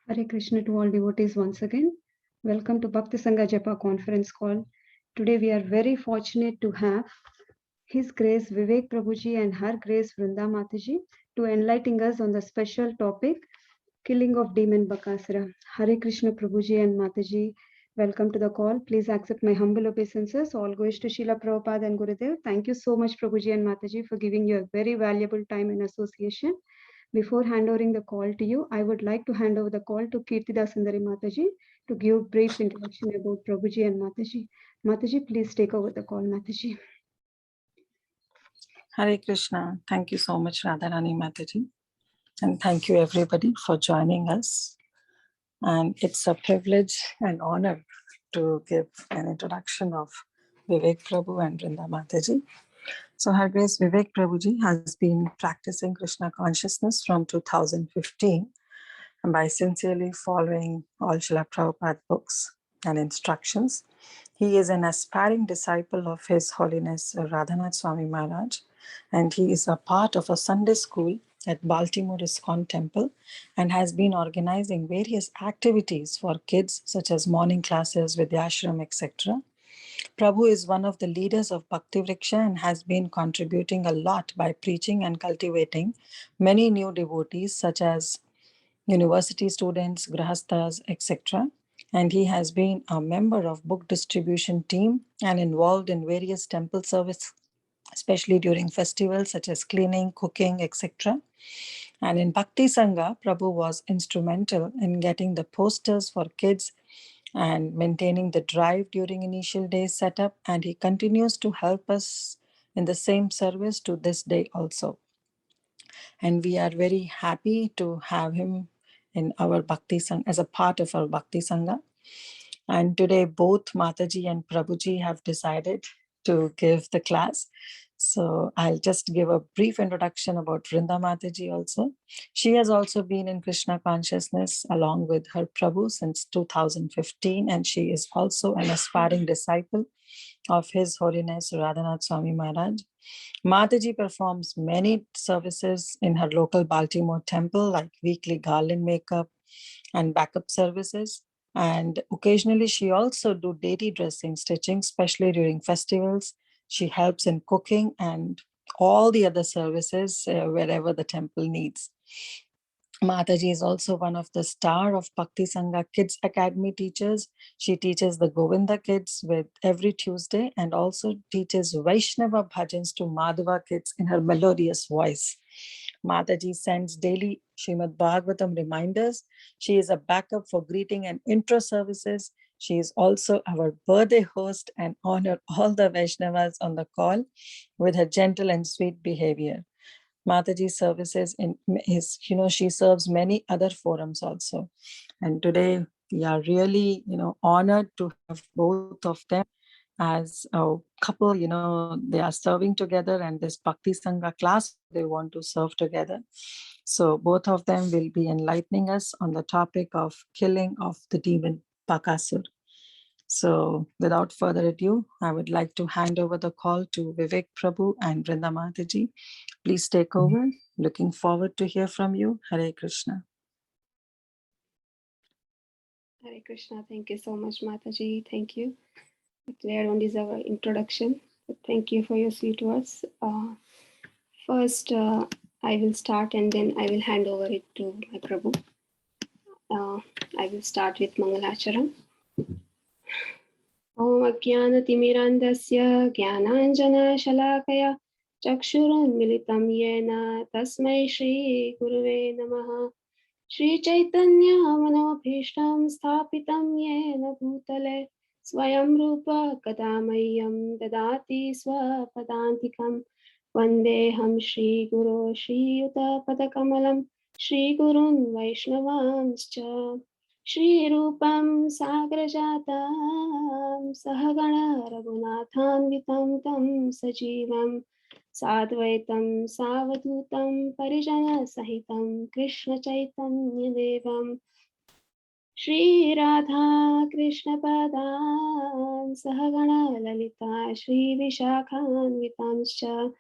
Hare Krishna to all devotees once again. Welcome to Bhakti Sangha Japa conference call. Today we are very fortunate to have His Grace Vivek Prabhuji and Her Grace Vrunda Mataji to enlighten us on the special topic Killing of Demon Bakasura. Hare Krishna Prabhuji and Mataji, welcome to the call. Please accept my humble obeisances. All goes to Srila Prabhupada and Gurudev. Thank you so much Prabhuji and Mataji for giving you a very valuable time in association. Before handovering the call to you, I would like to hand over the call to Kirtida Sundari Mataji to give brief introduction about Prabhuji and Mataji. Mataji, please take over the call, Mataji. Hare Krishna. Thank you so much, Radharani Mataji. And thank you everybody for joining us. And it's a privilege and honor to give an introduction of Vivek Prabhu and Vrunda Mataji. So Her Grace Vivek Prabhuji has been practicing Krishna consciousness from 2015 and by sincerely following all Srila Prabhupada books and instructions. He is an aspiring disciple of His Holiness Radhanath Swami Maharaj, and he is a part of a Sunday school at Baltimore ISKCON Temple and has been organizing various activities for kids such as morning classes, Vidyashram, etc. Prabhu is one of the leaders of Bhakti Vriksha and has been contributing a lot by preaching and cultivating many new devotees such as university students, grahasthas, etc. And he has been a member of book distribution team and involved in various temple service, especially during festivals such as cleaning, cooking, etc. And in Bhakti Sangha, Prabhu was instrumental in getting the posters for kids and maintaining the drive during initial days setup. And he continues to help us in the same service to this day also. And we are very happy to have him in our Bhakti Sangha, as a part of our Bhakti Sangha. And today both Mataji and Prabhuji have decided to give the class. So I'll just give a brief introduction about Vrunda Mataji also. She has also been in Krishna consciousness along with her Prabhu since 2015, and she is also an aspiring disciple of His Holiness Radhanath Swami Maharaj. Mataji performs many services in her local Baltimore temple, like weekly garland makeup and backup services. And occasionally she also do daily dressing, stitching, especially during festivals. She helps in cooking and all the other services wherever the temple needs. Mataji is also one of the star of Bhakti Sangha Kids Academy teachers. She teaches the Govinda kids with every Tuesday and also teaches Vaishnava bhajans to Madhava kids in her melodious voice. Mataji sends daily Srimad Bhagavatam reminders. She is a backup for greeting and intro services. She is also our birthday host and honor all the Vaishnavas on the call with her gentle and sweet behavior. Mataji services she serves many other forums also. And today we are really, honored to have both of them as a couple, they are serving together, and this Bhakti Sangha class, they want to serve together. So both of them will be enlightening us on the topic of killing of the demon Bakasura. So without further ado, I would like to hand over the call to Vivek Prabhu and Vrunda Mataji. Please take over. Looking forward to hear from you. Hare Krishna. Hare Krishna. Thank you so much, Mataji. Thank you. Clear on this our introduction. Thank you for your sweet words. First, I will start and then I will hand over it to my Prabhu. I will start with Mangalacharam. Om Ajnanatimirandasya Jnananjana Shalakaya Chakshurunmilitam Yena Tasmai Shri Guruve Namaha Shri Chaitanya Manobhishtam Sthapitam Yena Bhutale Swayam Rupa Kadamayam Dadati Swapadantikam Vandeham Shri Guru Shri Yuta Padakamalam Shri Gurun Vaishnavanscha Shri Rupam Sagrajatam Sahagana Raghunathanvitam Tam Sajivam Sadvaitam Savadutam Parijana Sahitam Krishna Chaitanya Devam Shri Radha Krishna Padan Sahagana Lalita Shri Vishakhan Vitanscha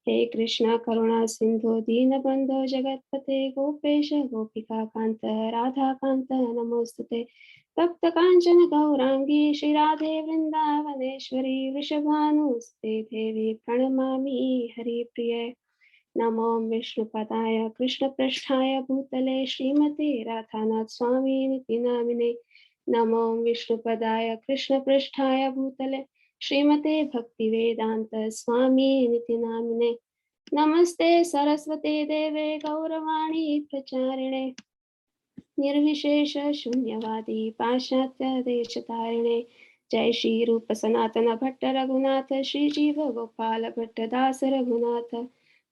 हे कृष्ण करुणा सिंधु दीनबंधो जगत्पते गोपेश गोपिका कांत राधा कांत नमोस्तुते तप्त कांचन गौरांगी श्री राधे वृंदावनेश्वरी वृषभानुसुते देवी प्रणमामि हरिप्रिये नमो विष्णुपदाय कृष्णपृष्ठाय भूतले श्रीमते राधानाथ स्वामी निति नामिने नमो विष्णुपदाय कृष्णपृष्ठाय भूतले श्रीमते भक्तिवेदांत स्वामी निति नामिने नमस्ते सरस्वते देवे गौरवाणी प्रचारिणे निर्विशेष शून्यवादी पाश्चात्य देशतारिणे जय श्री रूप सनातन भट्ट रघुनाथ श्री जीव गोपाल भट्ट दास रघुनाथ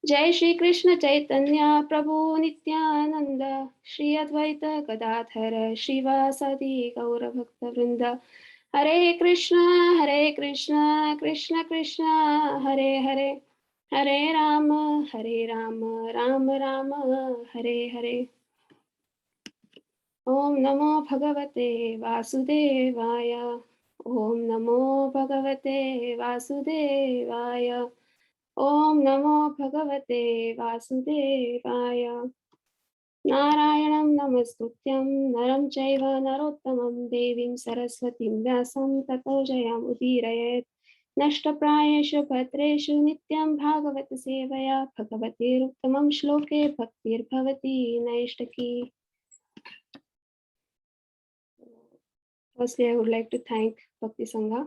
जय श्री कृष्ण चैतन्य प्रभु नित्यानंद श्री अद्वैत गदाधर श्रीवासदि गौर भक्त वृंद हरे कृष्ण कृष्ण कृष्ण हरे हरे हरे राम राम राम हरे हरे ओम नमो भगवते वासुदेवाय ओम नमो भगवते वासुदेवाय ओम नमो भगवते वासुदेवाय नारायणं नमस्कृत्यं नरं चैव नरोत्तमं देवीं सरस्वतीं व्यासं ततो जयमुदीरयेत् नष्टप्रायेषु भद्रेषु नित्यं भागवत सेवया भगवतीरुत्तमं श्लोके भक्तिर्भवति नैष्टकी. Firstly, I would like to thank Bhakti Sangha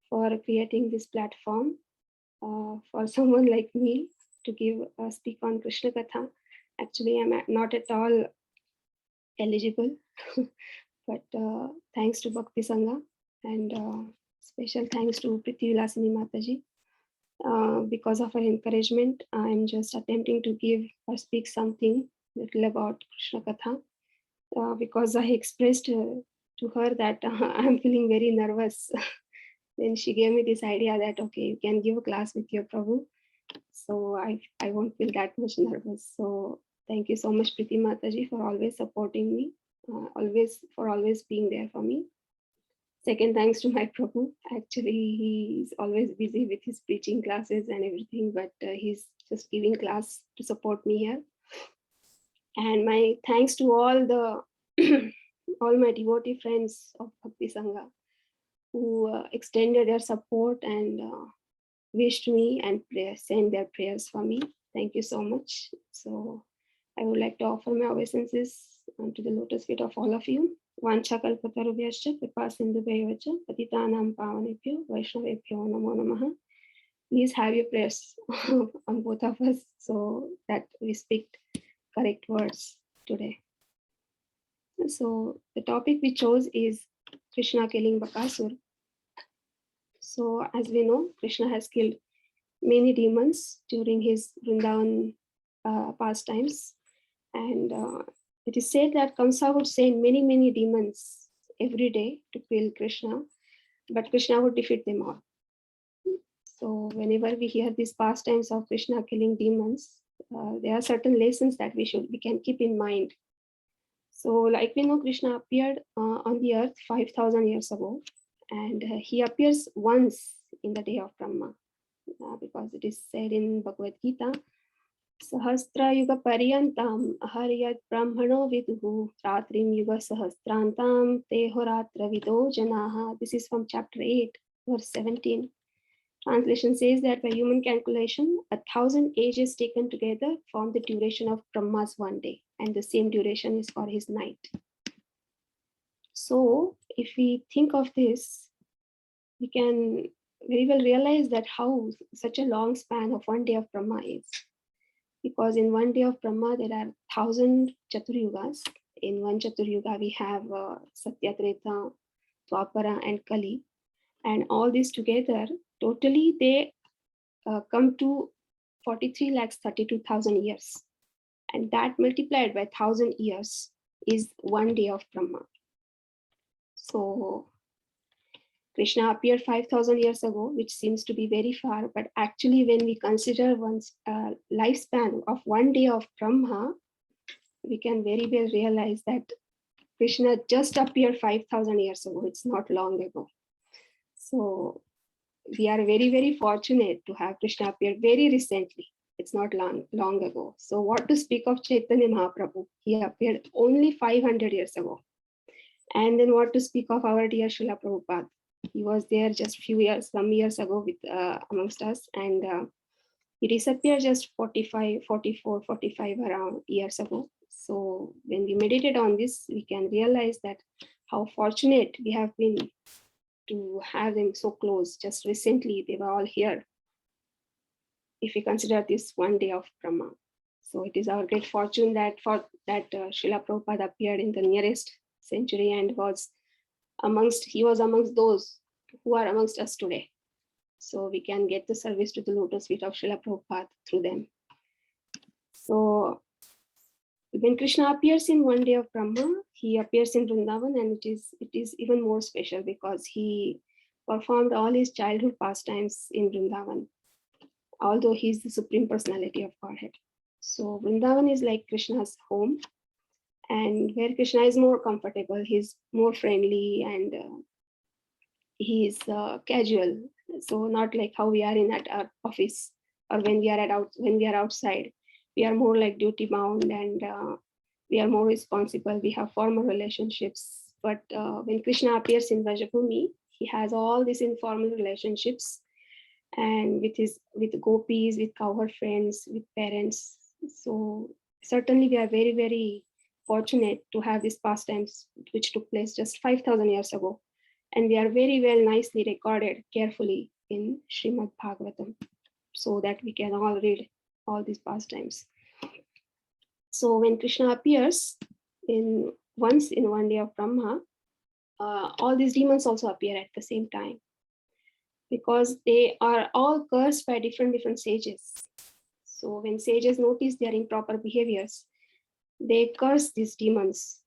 for creating this platform for someone like me to speak on Krishna Katha. Actually, I'm not at all eligible, but thanks to Bhakti Sangha and special thanks to Prithvi Lasini Mataji. Because of her encouragement, I'm just attempting to give or speak something little about Krishna Katha because I expressed to her that I'm feeling very nervous. Then she gave me this idea that, okay, you can give a class with your Prabhu. So I won't feel that much nervous. So thank you so much, Priti Mataji, for always supporting me, always being there for me. Second, thanks to my Prabhu. Actually, he's always busy with his preaching classes and everything, but he's just giving class to support me here. And my thanks to all my devotee friends of Bhakti Sangha who extended their support and wished me and sent their prayers for me. Thank you so much. So I would like to offer my obeisances to the lotus feet of all of you. Vancha kalpatarubhyascha kripa sindhubhayavacha patitanam pavanebhyo vaishnavebhyo namo namaha. Please have your prayers on both of us so that we speak correct words today. So the topic we chose is Krishna killing Bakasura. So as we know, Krishna has killed many demons during his Vrindavan pastimes. And it is said that Kamsa would send many demons every day to kill Krishna, but Krishna would defeat them all. So whenever we hear these pastimes of Krishna killing demons, there are certain lessons that we can keep in mind. So like we know, Krishna appeared on the earth 5,000 years ago, and he appears once in the day of Brahma, because it is said in Bhagavad Gita, Sahasra Yuga Paryantam Aharyat Brahmano Viduhu Ratrim Yuga Sahastrantam Tehoratra Vido Janaha. This is from chapter 8, verse 17. Translation says that by human calculation, 1,000 ages taken together form the duration of Brahma's one day, and the same duration is for his night. So if we think of this, we can very well realize that how such a long span of one day of Brahma is. Because in one day of Brahma, there are 1,000 Chaturyugas. In one Chaturyuga, we have Satya, Treta, Dwapara, and Kali. And all these together, totally they come to 43,32,000 years. And that multiplied by 1,000 years is one day of Brahma. So Krishna appeared 5,000 years ago, which seems to be very far, but actually when we consider one's lifespan of one day of Brahma, we can very well realize that Krishna just appeared 5,000 years ago. It's not long ago. So we are very, very fortunate to have Krishna appear very recently. It's not long ago. So what to speak of Chaitanya Mahaprabhu? He appeared only 500 years ago. And then what to speak of our dear Srila Prabhupada? He was there just some years ago with amongst us, and he disappeared just 45, 44, 45 around years ago. So when we meditate on this, we can realize that how fortunate we have been to have them so close. Just recently, they were all here. If we consider this one day of Brahma. So it is our great fortune that Srila Prabhupada appeared in the nearest century and he was amongst those who are amongst us today. So we can get the service to the lotus feet of Srila Prabhupada through them. So when Krishna appears in one day of Brahma, he appears in Vrindavan, and it is even more special because he performed all his childhood pastimes in Vrindavan, although he is the Supreme Personality of Godhead. So Vrindavan is like Krishna's home, and where Krishna is more comfortable, he's more friendly, and he's casual. So not like how we are at our office or when we are outside. We are more like duty bound, and we are more responsible. We have formal relationships. But when Krishna appears in Vrajabhumi, he has all these informal relationships, and with gopis, with cowherd friends, with parents. So certainly we are very, very fortunate to have these pastimes which took place just 5,000 years ago. And they are very well nicely recorded carefully in Srimad Bhagavatam, so that we can all read all these pastimes. So when Krishna appears once in one day of Brahma, all these demons also appear at the same time, because they are all cursed by different sages. So when sages notice their improper behaviors, they curse these demons.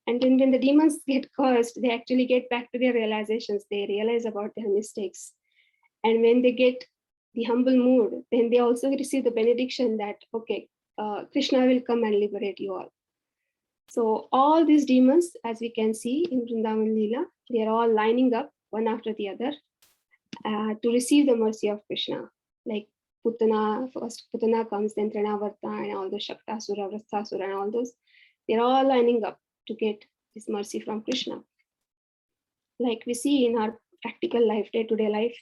And then when the demons get cursed, they actually get back to their realizations. They realize about their mistakes. And when they get the humble mood, then they also receive the benediction that, okay, Krishna will come and liberate you all. So all these demons, as we can see in Vrindavan Leela, they are all lining up one after the other to receive the mercy of Krishna. Like Putana, first Putana comes, then Trinavarta and all the Shaktasura, Vrastasura and all those. They're all lining up to get this mercy from Krishna. Like we see in our practical life, day-to-day life,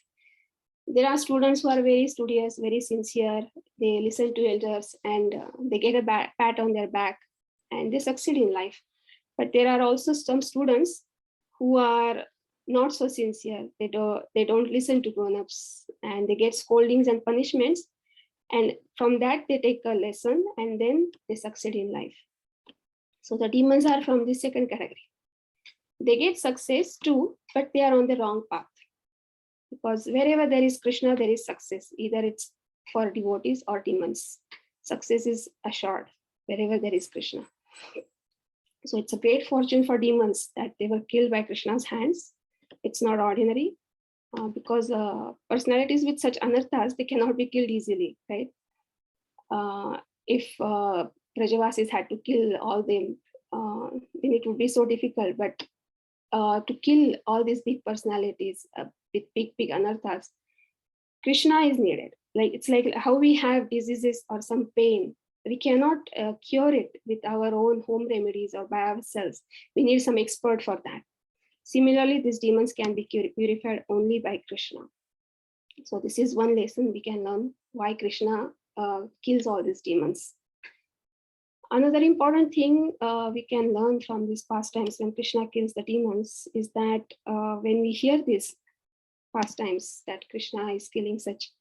there are students who are very studious, very sincere. They listen to elders and they get a pat on their back and they succeed in life. But there are also some students who are not so sincere. They don't listen to grown-ups and they get scoldings and punishments. And from that, they take a lesson and then they succeed in life. So the demons are from the second category. They get success too, but they are on the wrong path. Because wherever there is Krishna, there is success. Either it's for devotees or demons. Success is assured wherever there is Krishna. So it's a great fortune for demons that they were killed by Krishna's hands. It's not ordinary because personalities with such anarthas, they cannot be killed easily, right? If Brajavasis had to kill all them, then it would be so difficult. But to kill all these big personalities with big anarthas, Krishna is needed. Like it's like how we have diseases or some pain. We cannot cure it with our own home remedies or by ourselves. We need some expert for that. Similarly, these demons can be purified only by Krishna. So this is one lesson we can learn why Krishna kills all these demons. Another important thing we can learn from these pastimes when Krishna kills the demons is that when we hear these pastimes that Krishna is killing such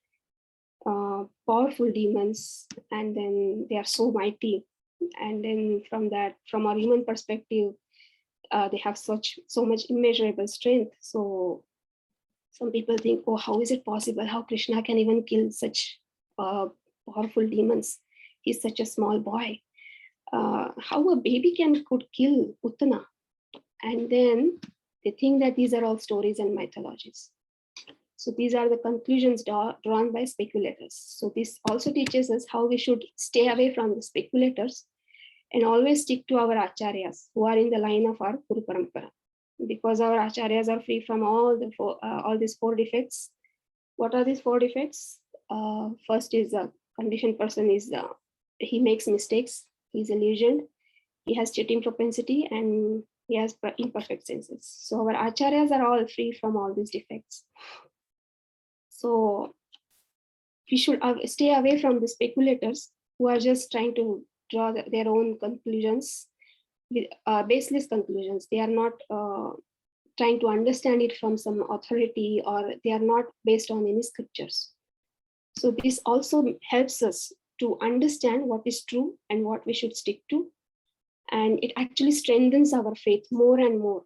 powerful demons, and then they are so mighty, and then from our human perspective, they have so much immeasurable strength. So some people think, oh, how is it possible? How Krishna can even kill such powerful demons? He's such a small boy. How a baby could kill Uttana? And then they think that these are all stories and mythologies. So these are the conclusions drawn by speculators. So this also teaches us how we should stay away from the speculators and always stick to our acharyas who are in the line of our Guru Parampara. Because our acharyas are free from all these four defects, What are these 4 defects? First is a conditioned person is he makes mistakes, he's illusioned, he has cheating propensity, and he has imperfect senses. So our acharyas are all free from all these defects. So we should stay away from the speculators who are just trying to draw their own conclusions, with baseless conclusions. They are not trying to understand it from some authority, or they are not based on any scriptures. So this also helps us to understand what is true and what we should stick to. And it actually strengthens our faith more and more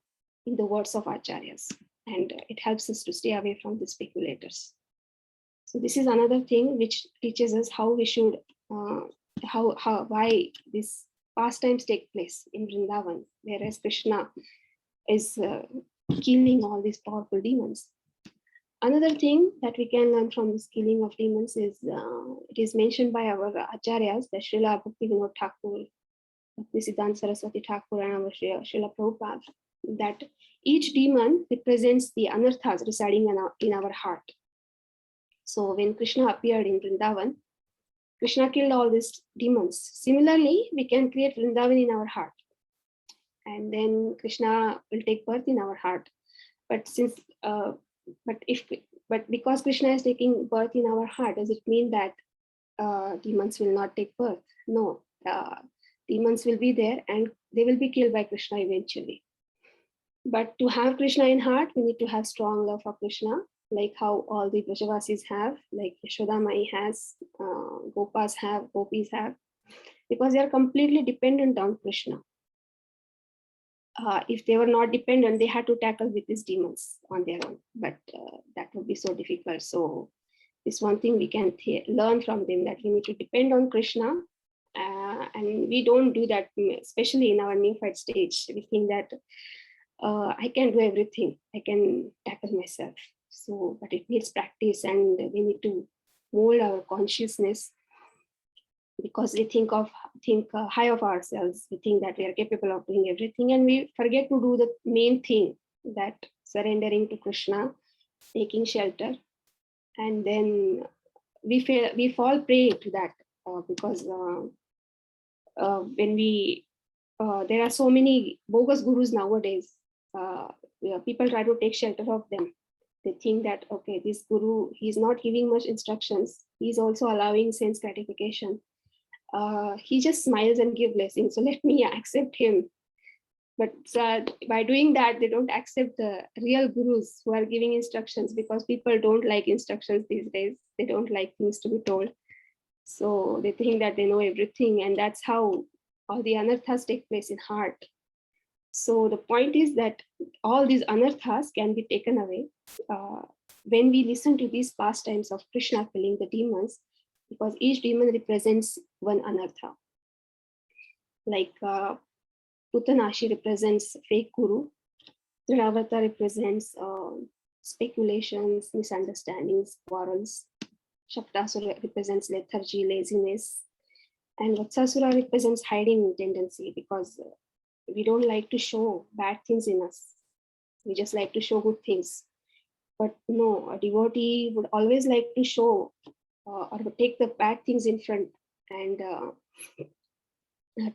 in the words of acharyas. And it helps us to stay away from the speculators. So this is another thing which teaches us how we should, why these pastimes take place in Vrindavan, whereas Krishna is killing all these powerful demons. Another thing that we can learn from this killing of demons is, it is mentioned by our acharyas, the Srila Bhaktivinoda Thakur, Siddhanta Saraswati Thakur, and our Srila Prabhupada, that each demon represents the anarthas residing in our heart. So when Krishna appeared in Vrindavan, Krishna killed all these demons. Similarly, we can create Vrindavan in our heart, and then Krishna will take birth in our heart. But because Krishna is taking birth in our heart, does it mean that demons will not take birth? No, demons will be there and they will be killed by Krishna eventually. But to have Krishna in heart, we need to have strong love for Krishna, like how all the Vrajavasis have, like Yashoda Mai has, Gopas have, Gopis have, because they are completely dependent on Krishna. If they were not dependent, they had to tackle with these demons on their own, but that would be so difficult. So this one thing we can learn from them, that we need to depend on Krishna, and we don't do that, especially in our neophyte stage. We think that I can do everything, I can tackle myself. So, but it needs practice, and we need to mold our consciousness, because we think high of ourselves. We think that we are capable of doing everything, and we forget to do the main thing, that surrendering to Krishna, taking shelter, and then we fall prey to that, because when we there are so many bogus gurus nowadays. People try to take shelter of them. They think that, okay, this guru, he's not giving much instructions, he's also allowing sense gratification. He just smiles and gives blessings, so let me accept him. But by doing that, they don't accept the real gurus who are giving instructions, because people don't like instructions these days. They don't like things to be told. So they think that they know everything, and that's how all the anarthas take place in heart. So the point is that all these anarthas can be taken away when we listen to these pastimes of Krishna killing the demons, because each demon represents one anartha. Like Putanashi represents fake guru, Driravata represents speculations, misunderstandings, quarrels, Shaktasura represents lethargy, laziness, and Vatsasura represents hiding tendency, because we don't like to show bad things in us. We just like to show good things. But no, a devotee would always like to show or take the bad things in front, and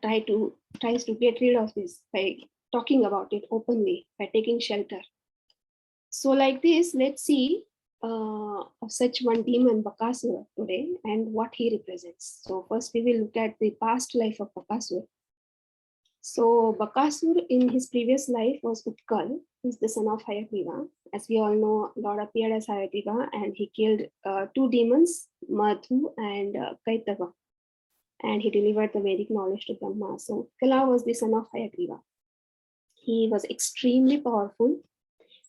tries to get rid of this by talking about it openly, by taking shelter. So like this, let's see of such one demon, Bakasura, today, and what he represents. So first we will look at the past life of Bakasura. So Bakasura in his previous life was Utkal. He's the son of Hayagriva. As we all know, Lord appeared as Hayagriva, and he killed 2 demons, Madhu and Kaitava. And he delivered the Vedic knowledge to Brahma. So Utkala was the son of Hayagriva. He was extremely powerful.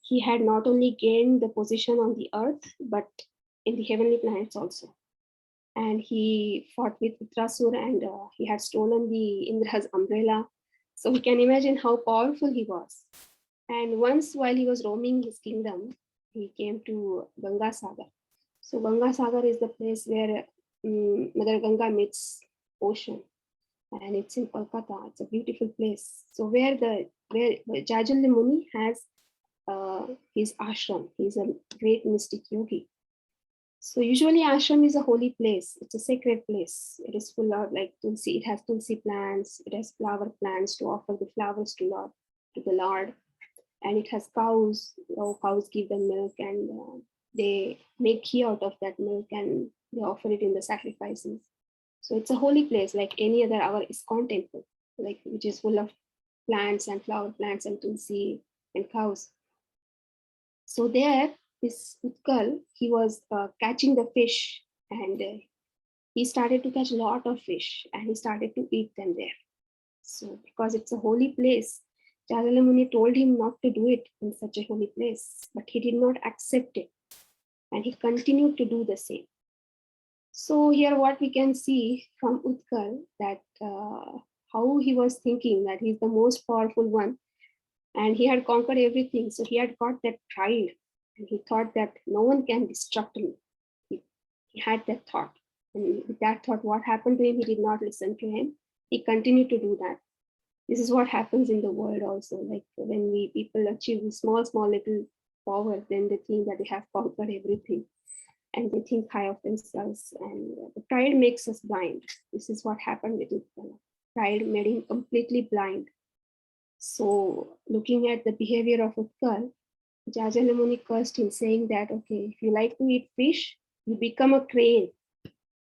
He had not only gained the position on the earth, but in the heavenly planets also. And he fought with Utrasur, and he had stolen the Indra's umbrella. So we can imagine how powerful he was. And once, while he was roaming his kingdom, he came to Ganga Sagar. So Ganga Sagar is the place where Mother Ganga meets ocean, and it's in Kolkata. It's a beautiful place. So where Jajalya Muni has his ashram. He's a great mystic yogi. So usually ashram is a holy place. It's a sacred place. It is full of like tulsi. It has tulsi plants. It has flower plants to offer the flowers to the Lord. And it has cows. Cows give them milk, and they make ghee out of that milk, and they offer it in the sacrifices. So it's a holy place, like any other our ISKCON temple, like which is full of plants and flower plants and tulsi and cows. So there, this Utkal, he was catching the fish, and he started to catch a lot of fish, and he started to eat them there. So because it's a holy place, Jajalamuni told him not to do it in such a holy place, but he did not accept it, and he continued to do the same. So here what we can see from Utkal, that how he was thinking that he's the most powerful one, and he had conquered everything. So he had got that pride, and he thought that no one can destruct me. He had that thought. And with that thought, what happened to him? He did not listen to him. He continued to do that. This is what happens in the world also. Like when people achieve small little power, then they think that they have conquered everything, and they think high of themselves. And the pride makes us blind. This is what happened with Utkala. Pride made him completely blind. So looking at the behavior of Utkal, Jajalamuni cursed him, saying that, okay, if you like to eat fish, you become a crane.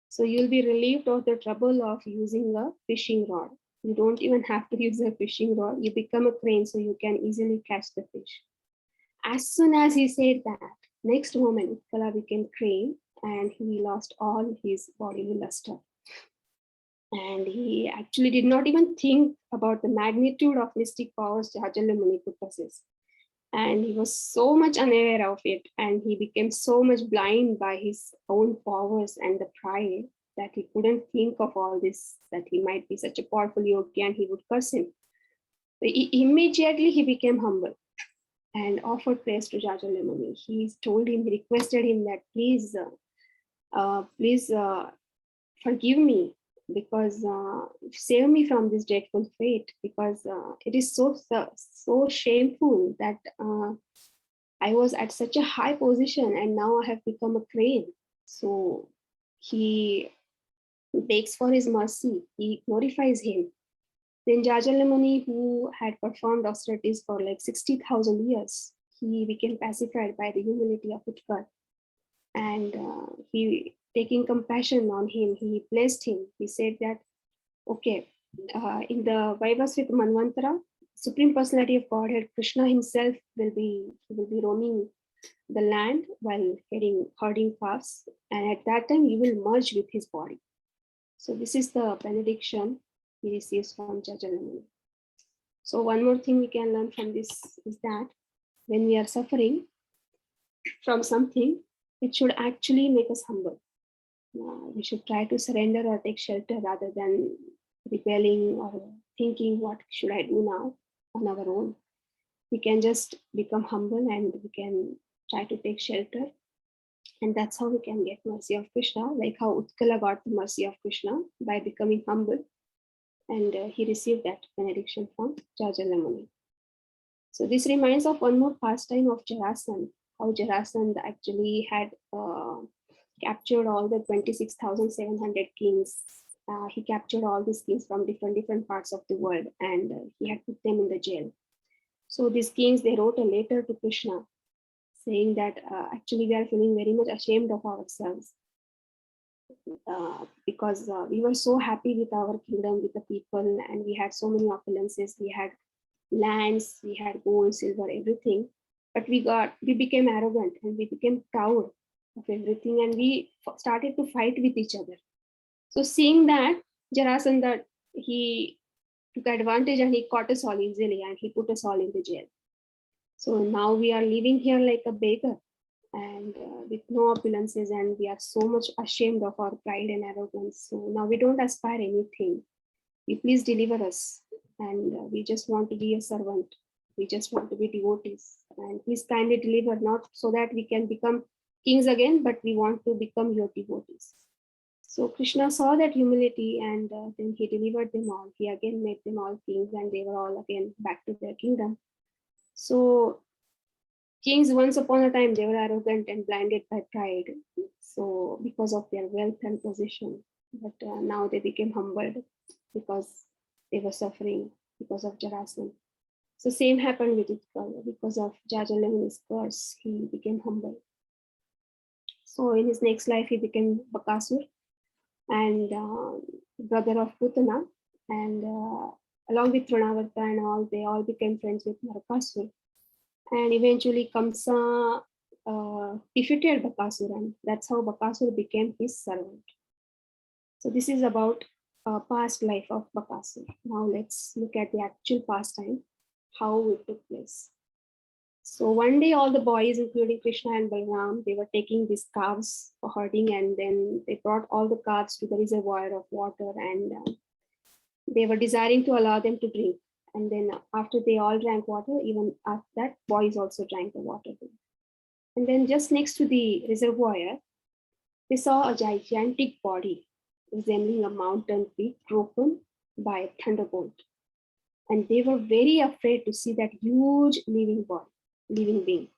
So you'll be relieved of the trouble of using a fishing rod. You don't even have to use a fishing rod. You become a crane, so you can easily catch the fish. As soon as he said that, next moment, Utkala became crane, and he lost all his bodily luster. And he actually did not even think about the magnitude of mystic powers Jajalamuni could possess. And he was so much unaware of it, and he became so much blind by his own powers and the pride that he couldn't think of all this, that he might be such a powerful yogi and he would curse him. Immediately he became humble and offered praise to Jajalamuni. He told him, he requested him that please forgive me, because save me from this dreadful fate, because it is so shameful that I was at such a high position and now I have become a crane. So he begs for his mercy. He glorifies him. Then Jajalamuni, who had performed austerities for like 60,000 years, he became pacified by the humility of Utkal. And he, taking compassion on him, he blessed him. He said that, okay, in the Vaivasvit Manvantara, Supreme Personality of Godhead, Krishna himself will be roaming the land while herding calves, and at that time you will merge with his body. So this is the benediction he receives from Jajalamuni. So one more thing we can learn from this is that when we are suffering from something, it should actually make us humble. We should try to surrender or take shelter rather than rebelling or thinking, what should I do now on our own? We can just become humble and we can try to take shelter. And that's how we can get mercy of Krishna, like how Utkala got the mercy of Krishna by becoming humble. And he received that benediction from Jajalamuni. So this reminds of one more pastime of Jarasandha, how Jarasandha actually had captured all the 26,700 kings. He captured all these kings from different parts of the world, and he had put them in the jail. So these kings, they wrote a letter to Krishna saying that actually we are feeling very much ashamed of ourselves because we were so happy with our kingdom, with the people, and we had so many opulences. We had lands, we had gold, silver, everything. But we became arrogant and we became proud of everything, and we started to fight with each other. So seeing that, Jarasandha, he took advantage and he caught us all easily and he put us all in the jail. So now we are living here like a beggar and with no opulences, and we are so much ashamed of our pride and arrogance. So now we don't aspire anything. You please deliver us, and we just want to be a servant. We just want to be devotees, and please kindly deliver, not so that we can become kings again, but we want to become your devotees. So Krishna saw that humility, and then he delivered them all. He again made them all kings, and they were all again back to their kingdom. So Kings, once upon a time, they were arrogant and blinded by pride. So, because of their wealth and position, but now they became humbled because they were suffering because of Jarasan. So, same happened with Utkal. Because of Jajalamani's curse, he became humble. So, in his next life, he became Bakasura and brother of Putana, and along with Trinavarta and all, they all became friends with Narakasura. And eventually Kamsa defeated Bakasura, and that's how Bakasura became his servant. So this is about past life of Bakasura. Now let's look at the actual pastime, how it took place. So one day all the boys, including Krishna and Balram, they were taking these calves for herding, and then they brought all the calves to the reservoir of water, and they were desiring to allow them to drink. And then after they all drank water, even after that, boys also drank the water. And then just next to the reservoir, they saw a gigantic body resembling a mountain peak broken by a thunderbolt. And they were very afraid to see that huge living being.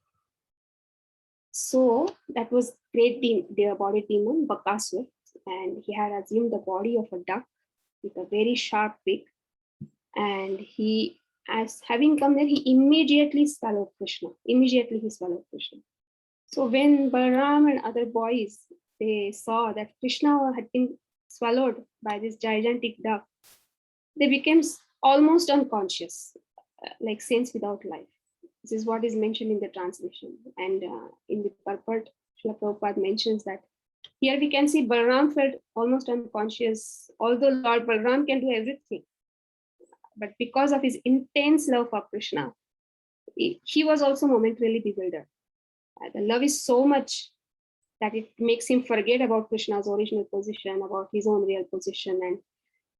So that was their body demon, Bakasura, and he had assumed the body of a duck with a very sharp beak. And he, as having come there, he immediately swallowed Krishna. So when Balaram and other boys, they saw that Krishna had been swallowed by this gigantic duck, they became almost unconscious, like saints without life. This is what is mentioned in the translation. And in the purport, Srila Prabhupada mentions that here we can see Balaram felt almost unconscious, although Lord Balaram can do everything. But because of his intense love for Krishna, he was also momentarily bewildered. The love is so much that it makes him forget about Krishna's original position, about his own real position. And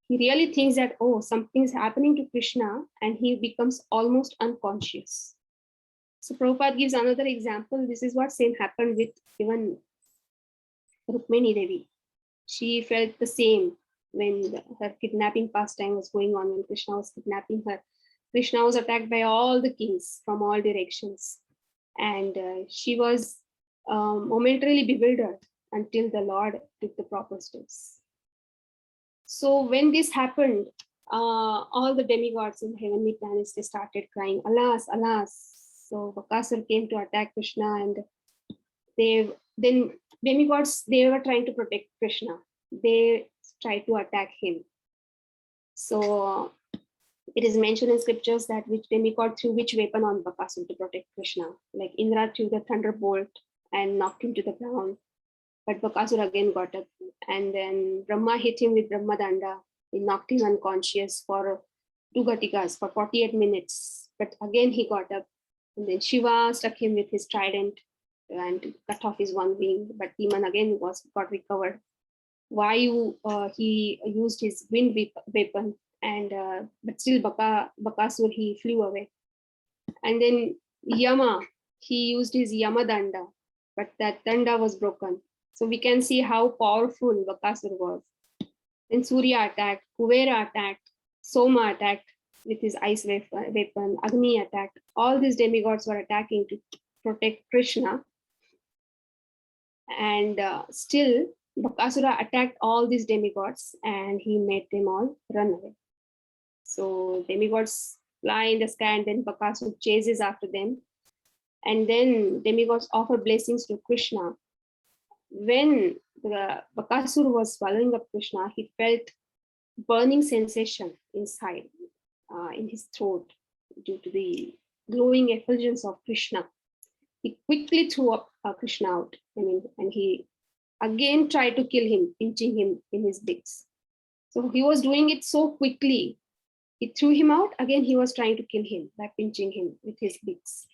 he really thinks that, oh, something's happening to Krishna, and he becomes almost unconscious. So Prabhupada gives another example. This is what same happened with even Rukmini Devi. She felt the same when her kidnapping pastime was going on, when Krishna was kidnapping her. Krishna was attacked by all the kings from all directions. And she was momentarily bewildered until the Lord took the proper steps. So when this happened, all the demigods in the heavenly planets, they started crying, alas, alas. So Bakasura came to attack Krishna, and then demigods, they were trying to protect Krishna. They tried to attack him. So it is mentioned in scriptures that which demigod threw which weapon on Bakasura to protect Krishna. Like Indra threw the thunderbolt and knocked him to the ground. But Bakasura again got up. And then Brahma hit him with Brahmadanda. He knocked him unconscious for 2 gatikas, for 48 minutes. But again he got up. And then Shiva struck him with his trident and cut off his one wing. But demon again got recovered. Vayu, he used his wind weapon, and but still Bakasura, he flew away. And then Yama, he used his Yamadanda, but that danda was broken. So we can see how powerful Bakasura was. Then Surya attacked, Kuvera attacked, Soma attacked with his ice weapon, Agni attacked. All these demigods were attacking to protect Krishna. And still, Bakasura attacked all these demigods, and he made them all run away. So demigods fly in the sky, and then Bakasura chases after them. And then demigods offer blessings to Krishna. When the Bakasura was swallowing up Krishna, he felt burning sensation inside, in his throat, due to the glowing effulgence of Krishna. He quickly threw up Krishna out, and he again tried to kill him, pinching him in his beaks. So he was doing it so quickly. He threw him out. Again, he was trying to kill him by pinching him with his beaks.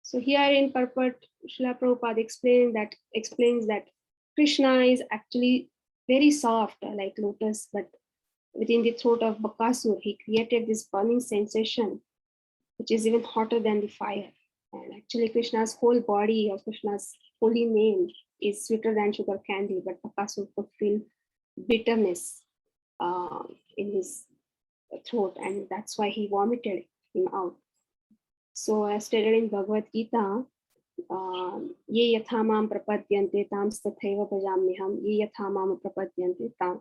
So here in purport, Srila Prabhupada explains that Krishna is actually very soft, like lotus, but within the throat of Bakasura, he created this burning sensation, which is even hotter than the fire. And actually, Krishna's whole body, or Krishna's holy name, is sweeter than sugar candy, but Bakasura could feel bitterness in his throat, and that's why he vomited him out. So as stated in Bhagavad Gita, ye yatha mam prapadyante tam tathaiva bhajamyaham, ye yatha mam prapadyante tam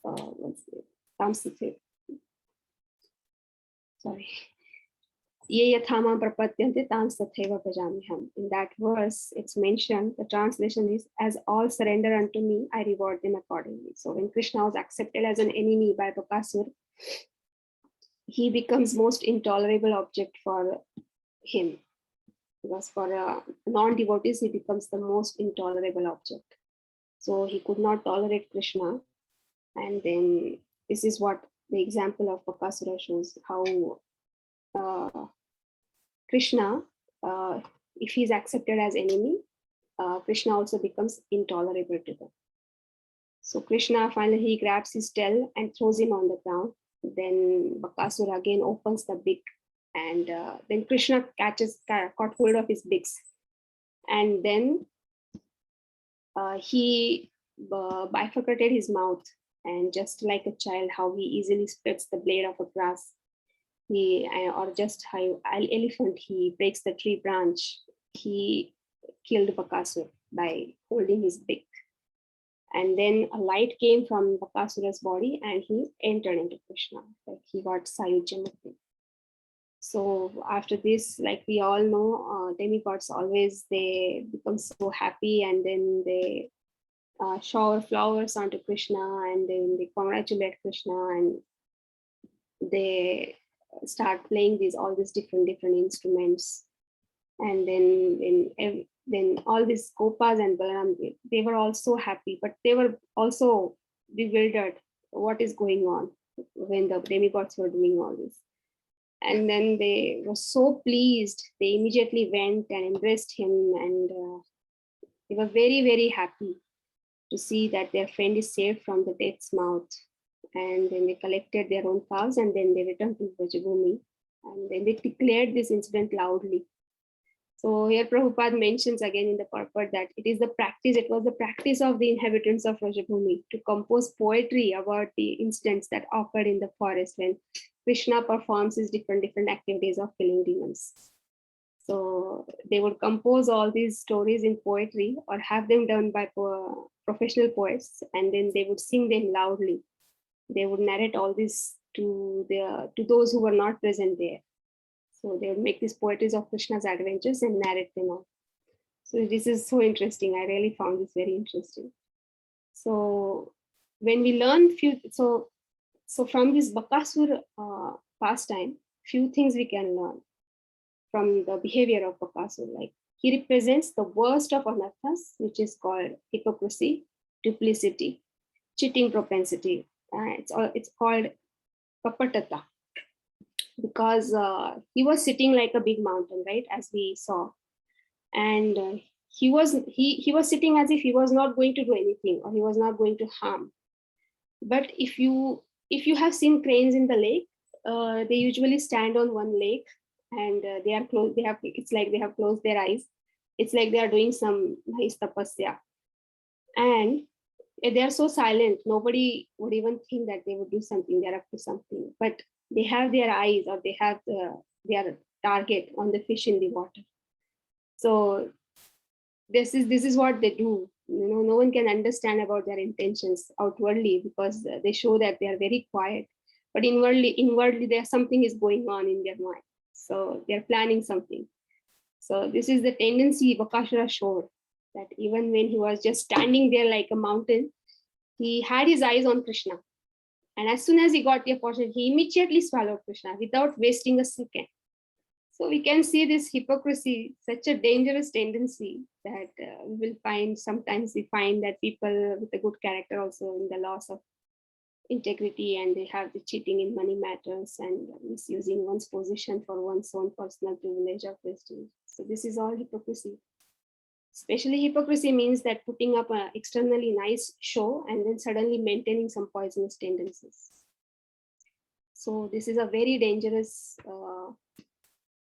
tam tathaiva, sorry, ye yatha mam prapadyante tam tathaiva bhajamyaham. In that verse, it's mentioned, the translation is, as all surrender unto me, I reward them accordingly. So when Krishna was accepted as an enemy by Bakasura, he becomes most intolerable object for him. Because for non-devotees, he becomes the most intolerable object. So he could not tolerate Krishna. And then this is what the example of Bakasura shows, how Krishna, if he is accepted as enemy, Krishna also becomes intolerable to them. So Krishna finally he grabs his tail and throws him on the ground. Then Bakasura again opens the beak, and then Krishna caught hold of his beaks, and then he bifurcated his mouth, and just like a child, how he easily splits the blade of a grass, or just how an elephant, he breaks the tree branch. He killed Bakasura by holding his beak. And then a light came from Bakasura's body and he entered into Krishna. Like he got Sayujyamukti. So after this, like we all know, demigods always, they become so happy, and then they shower flowers onto Krishna, and then they congratulate Krishna, and they start playing all these different instruments. And then all these Gopas and Balaram, they were all so happy, but they were also bewildered what is going on when the demigods were doing all this. And then they were so pleased, they immediately went and embraced him, and they were very, very happy to see that their friend is saved from the death's mouth. And then they collected their own cows, and then they returned to Vrajabhumi, and then they declared this incident loudly. So here Prabhupada mentions again in the purport that it was the practice of the inhabitants of Vrajabhumi to compose poetry about the incidents that occurred in the forest when Krishna performs his different activities of killing demons. So they would compose all these stories in poetry or have them done by professional poets, and then they would sing them loudly. They would narrate all this to those who were not present there. So they would make these poetries of Krishna's adventures and narrate them out. So this is so interesting. I really found this very interesting. So when we learn so from this Bakasura pastime, few things we can learn from the behavior of Bakasura. Like he represents the worst of anarthas, which is called hypocrisy, duplicity, cheating propensity. It's called kapatata, because he was sitting like a big mountain, right, as we saw, and he was sitting as if he was not going to do anything, or he was not going to harm. But if you have seen cranes in the lake, they usually stand on one leg, and they are closed. It's like they have closed their eyes. It's like they are doing some nice tapasya, and they are so silent. Nobody would even think that they would do something. They're up to something, but they have their eyes, or they have their target on the fish in the water. So this is what they do. No one can understand about their intentions outwardly, because they show that they are very quiet, but inwardly there's something is going on in their mind. So they're planning something. So this is the tendency Bakasura showed, that even when he was just standing there like a mountain, he had his eyes on Krishna. And as soon as he got the opportunity, he immediately swallowed Krishna without wasting a second. So we can see this hypocrisy, such a dangerous tendency that sometimes we find that people with a good character also in the loss of integrity, and they have the cheating in money matters and misusing one's position for one's own personal privilege or prestige. So this is all hypocrisy. Especially hypocrisy means that putting up an externally nice show and then suddenly maintaining some poisonous tendencies. So this is a very dangerous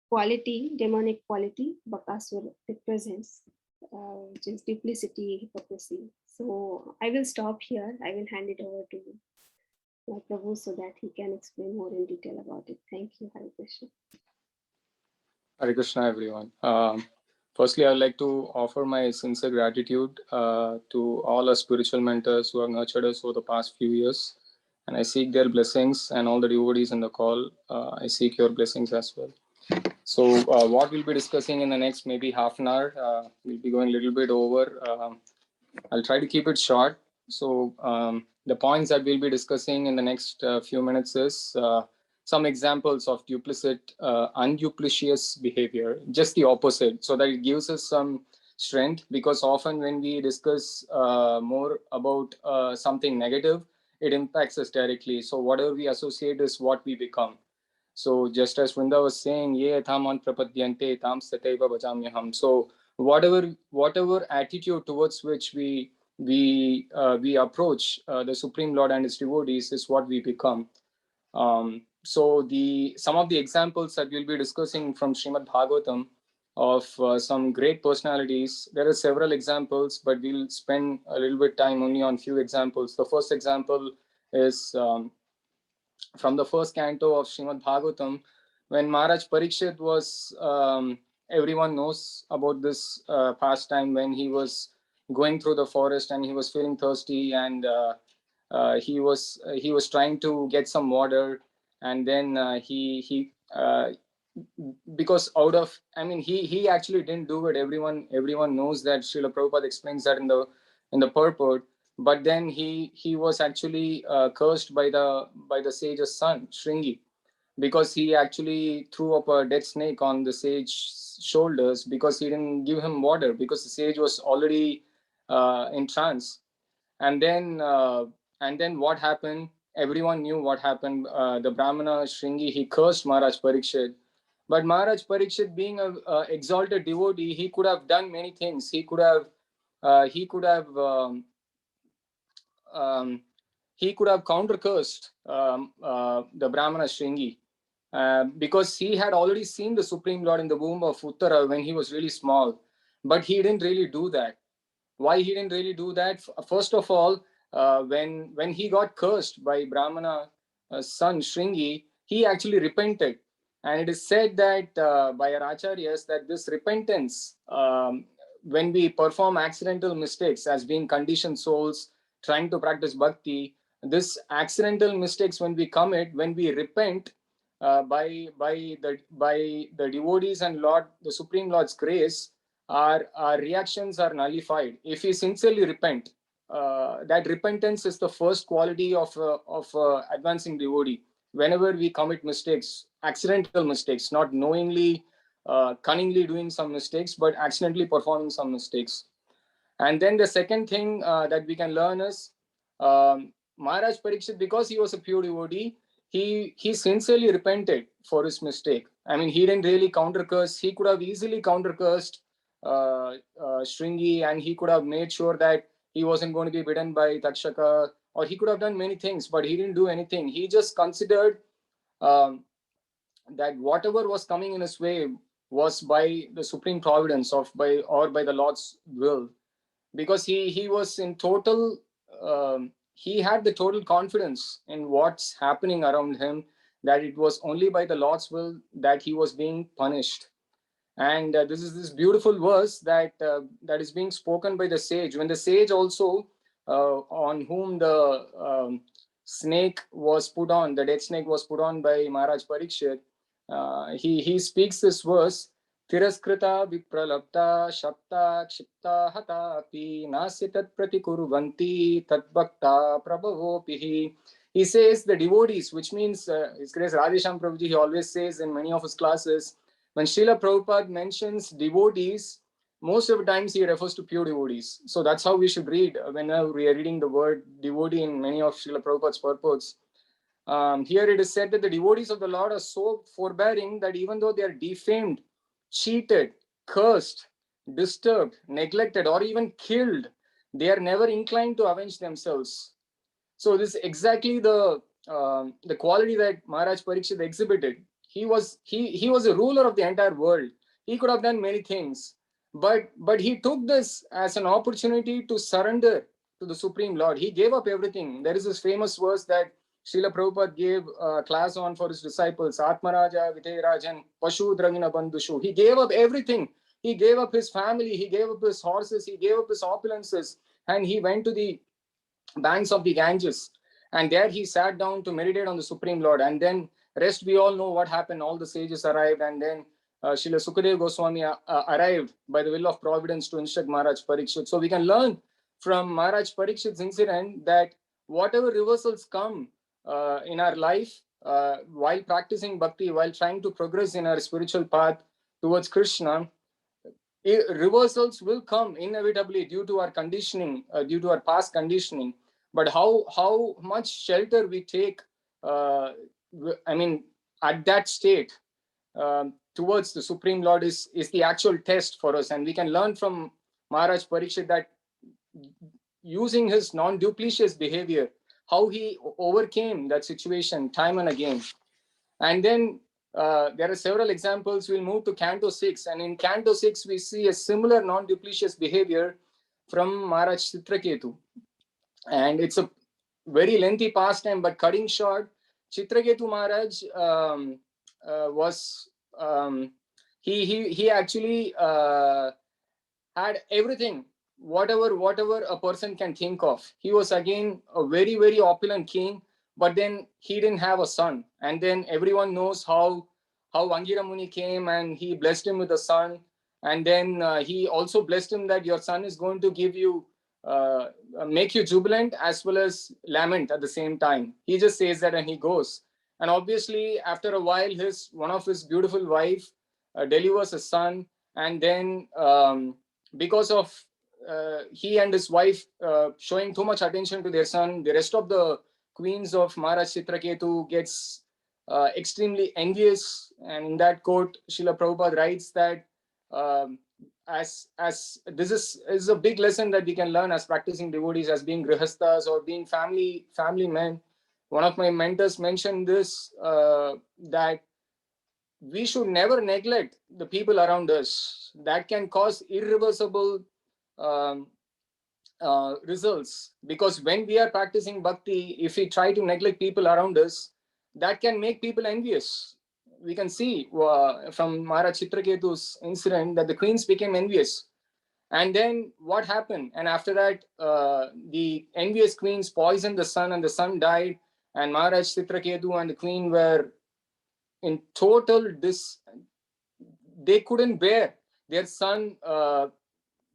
quality, demonic quality Bakasura represents, which is duplicity, hypocrisy. So I will stop here. I will hand it over to my prabhu so that he can explain more in detail about it. Thank you, Hare Krishna. Hare Krishna, everyone. Firstly, I would like to offer my sincere gratitude to all our spiritual mentors who have nurtured us over the past few years. And I seek their blessings, and all the devotees in the call, I seek your blessings as well. So, what we'll be discussing in the next maybe half an hour, we'll be going a little bit over. I'll try to keep it short. So, the points that we'll be discussing in the next few minutes is some examples of duplicit, unduplicitous behavior, just the opposite, so that it gives us some strength. Because often when we discuss more about something negative, it impacts us directly. So, whatever we associate is what we become. So just as Vrunda was saying, ye thaman prapadyante tam sataiva bhajamyaham. So whatever attitude towards which we approach the Supreme Lord and His devotees is what we become. So the some of the examples that we'll be discussing from Srimad Bhagavatam of some great personalities. There are several examples, but we'll spend a little bit time only on few examples. The first example is from the first canto of Srimad Bhagavatam, when Maharaj Parikshit was, everyone knows about this pastime when he was going through the forest and he was feeling thirsty, and he was trying to get some water, and then he because out of, I mean, he actually didn't do it. Everyone knows that. Srila Prabhupada explains that in the purport. But then he was actually cursed by the sage's son Shringi, because he actually threw up a dead snake on the sage's shoulders because he didn't give him water, because the sage was already in trance. And then what happened? Everyone knew what happened. The Brahmana Shringi, he cursed Maharaj Parikshit. But Maharaj Parikshit, being a exalted devotee, he could have done many things. Um, he could have counter cursed the Brahmana Shringi, because he had already seen the Supreme Lord in the womb of Uttara when he was really small. But he didn't really do that. Why he didn't really do that? First of all, when he got cursed by Brahmana son Shringi, he actually repented. And it is said that by our acharyas that this repentance, when we perform accidental mistakes as being conditioned souls trying to practice bhakti, this accidental mistakes when we commit, when we repent by the devotees and Lord, the Supreme Lord's grace, our reactions are nullified if we sincerely repent. That repentance is the first quality of advancing devotee. Whenever we commit mistakes, accidental mistakes, not knowingly, cunningly doing some mistakes, but accidentally performing some mistakes. And then the second thing that we can learn is, Maharaj Parikshit, because he was a pure devotee, he sincerely repented for his mistake. I mean, he didn't really counter curse. He could have easily counter cursed Shringi, and he could have made sure that he wasn't going to be bitten by Takshaka, or he could have done many things, but he didn't do anything. He just considered um, that whatever was coming in his way was by the supreme providence of by the Lord's will, because he was in total, he had the total confidence in what's happening around him, that it was only by the Lord's will that he was being punished. And this is this beautiful verse that is being spoken by the sage, when the sage also, on whom the snake was put on, the dead snake was put on by Maharaj Parikshit, he speaks this verse: Tiraskrita vipralapta shapta kshipta hatapi nasi tat pratikurvanti tat bhakta prabhavopihi. He says the devotees, which means His Grace Radhesham Prabhuji, he always says in many of his classes, when Srila Prabhupada mentions devotees, most of the times he refers to pure devotees. So that's how we should read whenever we are reading the word devotee in many of Srila Prabhupada's purports. Here it is said that the devotees of the Lord are so forbearing that even though they are defamed, cheated, cursed, disturbed, neglected, or even killed, they are never inclined to avenge themselves. So this is exactly the quality that Maharaj Parikshit exhibited. He was a ruler of the entire world. He could have done many things, but he took this as an opportunity to surrender to the Supreme Lord. He gave up everything. There is this famous verse that Srila Prabhupada gave a class on for his disciples, Atmaraja, Viterajan, Pashu, Dragina Bandushu. He gave up everything. He gave up his family, he gave up his horses, he gave up his opulences, and he went to the banks of the Ganges. And there he sat down to meditate on the Supreme Lord. And then rest, we all know what happened. All the sages arrived, and then Srila Sukadeva Goswami arrived by the will of Providence to instruct Maharaj Parikshit. So we can learn from Maharaj Parikshit's incident that whatever reversals come in our life while practicing bhakti, while trying to progress in our spiritual path towards Krishna, reversals will come inevitably due to our conditioning, due to our past conditioning. But how much shelter we take, at that state towards the Supreme Lord is the actual test for us. And we can learn from Maharaj Parikshit that using his non-duplicious behavior, how he overcame that situation time and again. And then there are several examples. We'll move to Canto 6. And in Canto 6, we see a similar non-duplicious behavior from Maharaj Chitraketu. And it's a very lengthy pastime, but cutting short, Chitraketu Maharaj he actually had everything, whatever a person can think of. He was again a very, very opulent king, but then he didn't have a son. And then everyone knows how Angira Muni came and he blessed him with a son. And then he also blessed him that your son is going to give you, make you jubilant as well as lament at the same time. He just says that and he goes. And obviously, after a while, one of his beautiful wife delivers a son. And then because of he and his wife showing too much attention to their son, the rest of the queens of Maharaj Chitraketu gets extremely envious. And in that quote, Srila Prabhupada writes that as this is a big lesson that we can learn as practicing devotees, as being grihasthas or being family men. One of my mentors mentioned this, that we should never neglect the people around us. That can cause irreversible results, because when we are practicing bhakti, if we try to neglect people around us, that can make people envious. We can see from Maharaj Chitraketu's incident that the queens became envious. And then what happened? And after that, the envious queens poisoned the son, and the son died. And Maharaj Chitraketu and the queen were in total they couldn't bear their son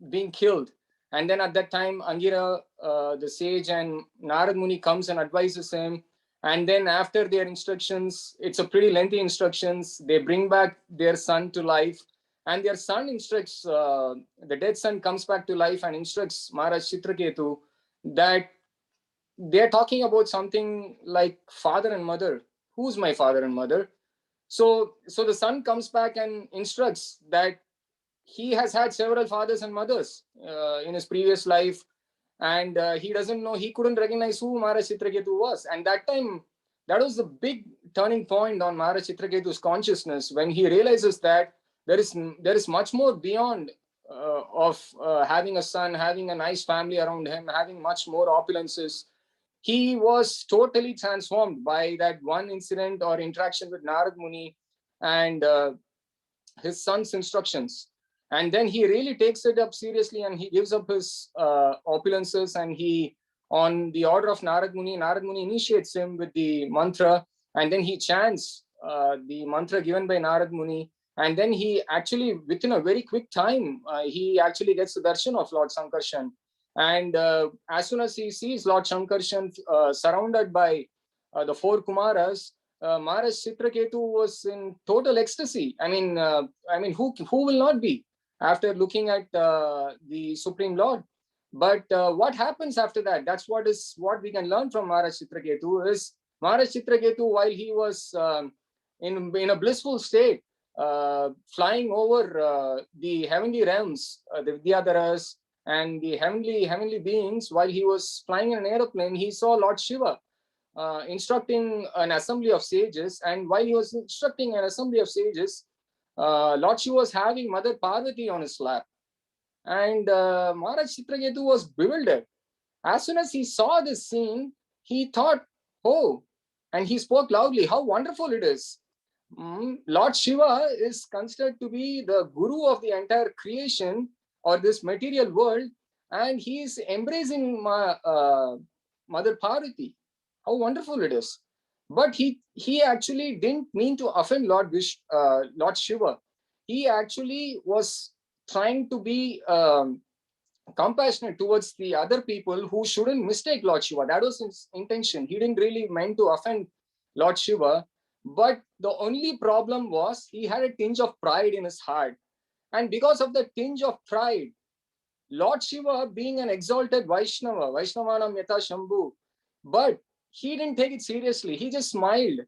being killed. And then at that time, Angira, the sage, and Narad Muni comes and advises him. And then after their instructions, it's a pretty lengthy instructions, they bring back their son to life. And their son instructs, the dead son comes back to life and instructs Maharaj Chitraketu that they're talking about something like father and mother. Who's my father and mother? So the son comes back and instructs that he has had several fathers and mothers in his previous life, and he doesn't know, he couldn't recognize who Maharaj Chitraketu was. And that time, that was the big turning point on Maharaj Chitraketu's consciousness, when he realizes that there is much more beyond of having a son, having a nice family around him, having much more opulences. He was totally transformed by that one incident or interaction with Narad Muni and his son's instructions. And then he really takes it up seriously, and he gives up his opulences, and he, on the order of Narad Muni initiates him with the mantra, and then he chants the mantra given by Narad Muni. And then he actually, within a very quick time, he actually gets the darshan of Lord Sankarshan. And as soon as he sees Lord Sankarshan surrounded by the four Kumaras, Maharaj Chitraketu was in total ecstasy. I mean, who will not be after looking at the Supreme Lord? But what happens after that? That's what we can learn from Maharaj Chitraketu. Is Maharaj Chitraketu, while he was in a blissful state, flying over the heavenly realms, the Vidyadharas and the heavenly beings, while he was flying in an aeroplane, he saw Lord Shiva instructing an assembly of sages. And while he was instructing an assembly of sages, Lord Shiva was having Mother Parvati on his lap. And Maharaj Chitraketu was bewildered. As soon as he saw this scene, he thought, oh, And he spoke loudly. How wonderful it is. Lord Shiva is considered to be the guru of the entire creation or this material world, and he is embracing Mother Parvati. How wonderful it is. But he actually didn't mean to offend Lord Shiva. He actually was trying to be compassionate towards the other people who shouldn't mistake Lord Shiva. That was his intention. He didn't really mean to offend Lord Shiva. But the only problem was he had a tinge of pride in his heart. And because of the tinge of pride, Lord Shiva, being an exalted Vaishnava, Vaishnavanam Yata Shambhu, but he didn't take it seriously. He just smiled.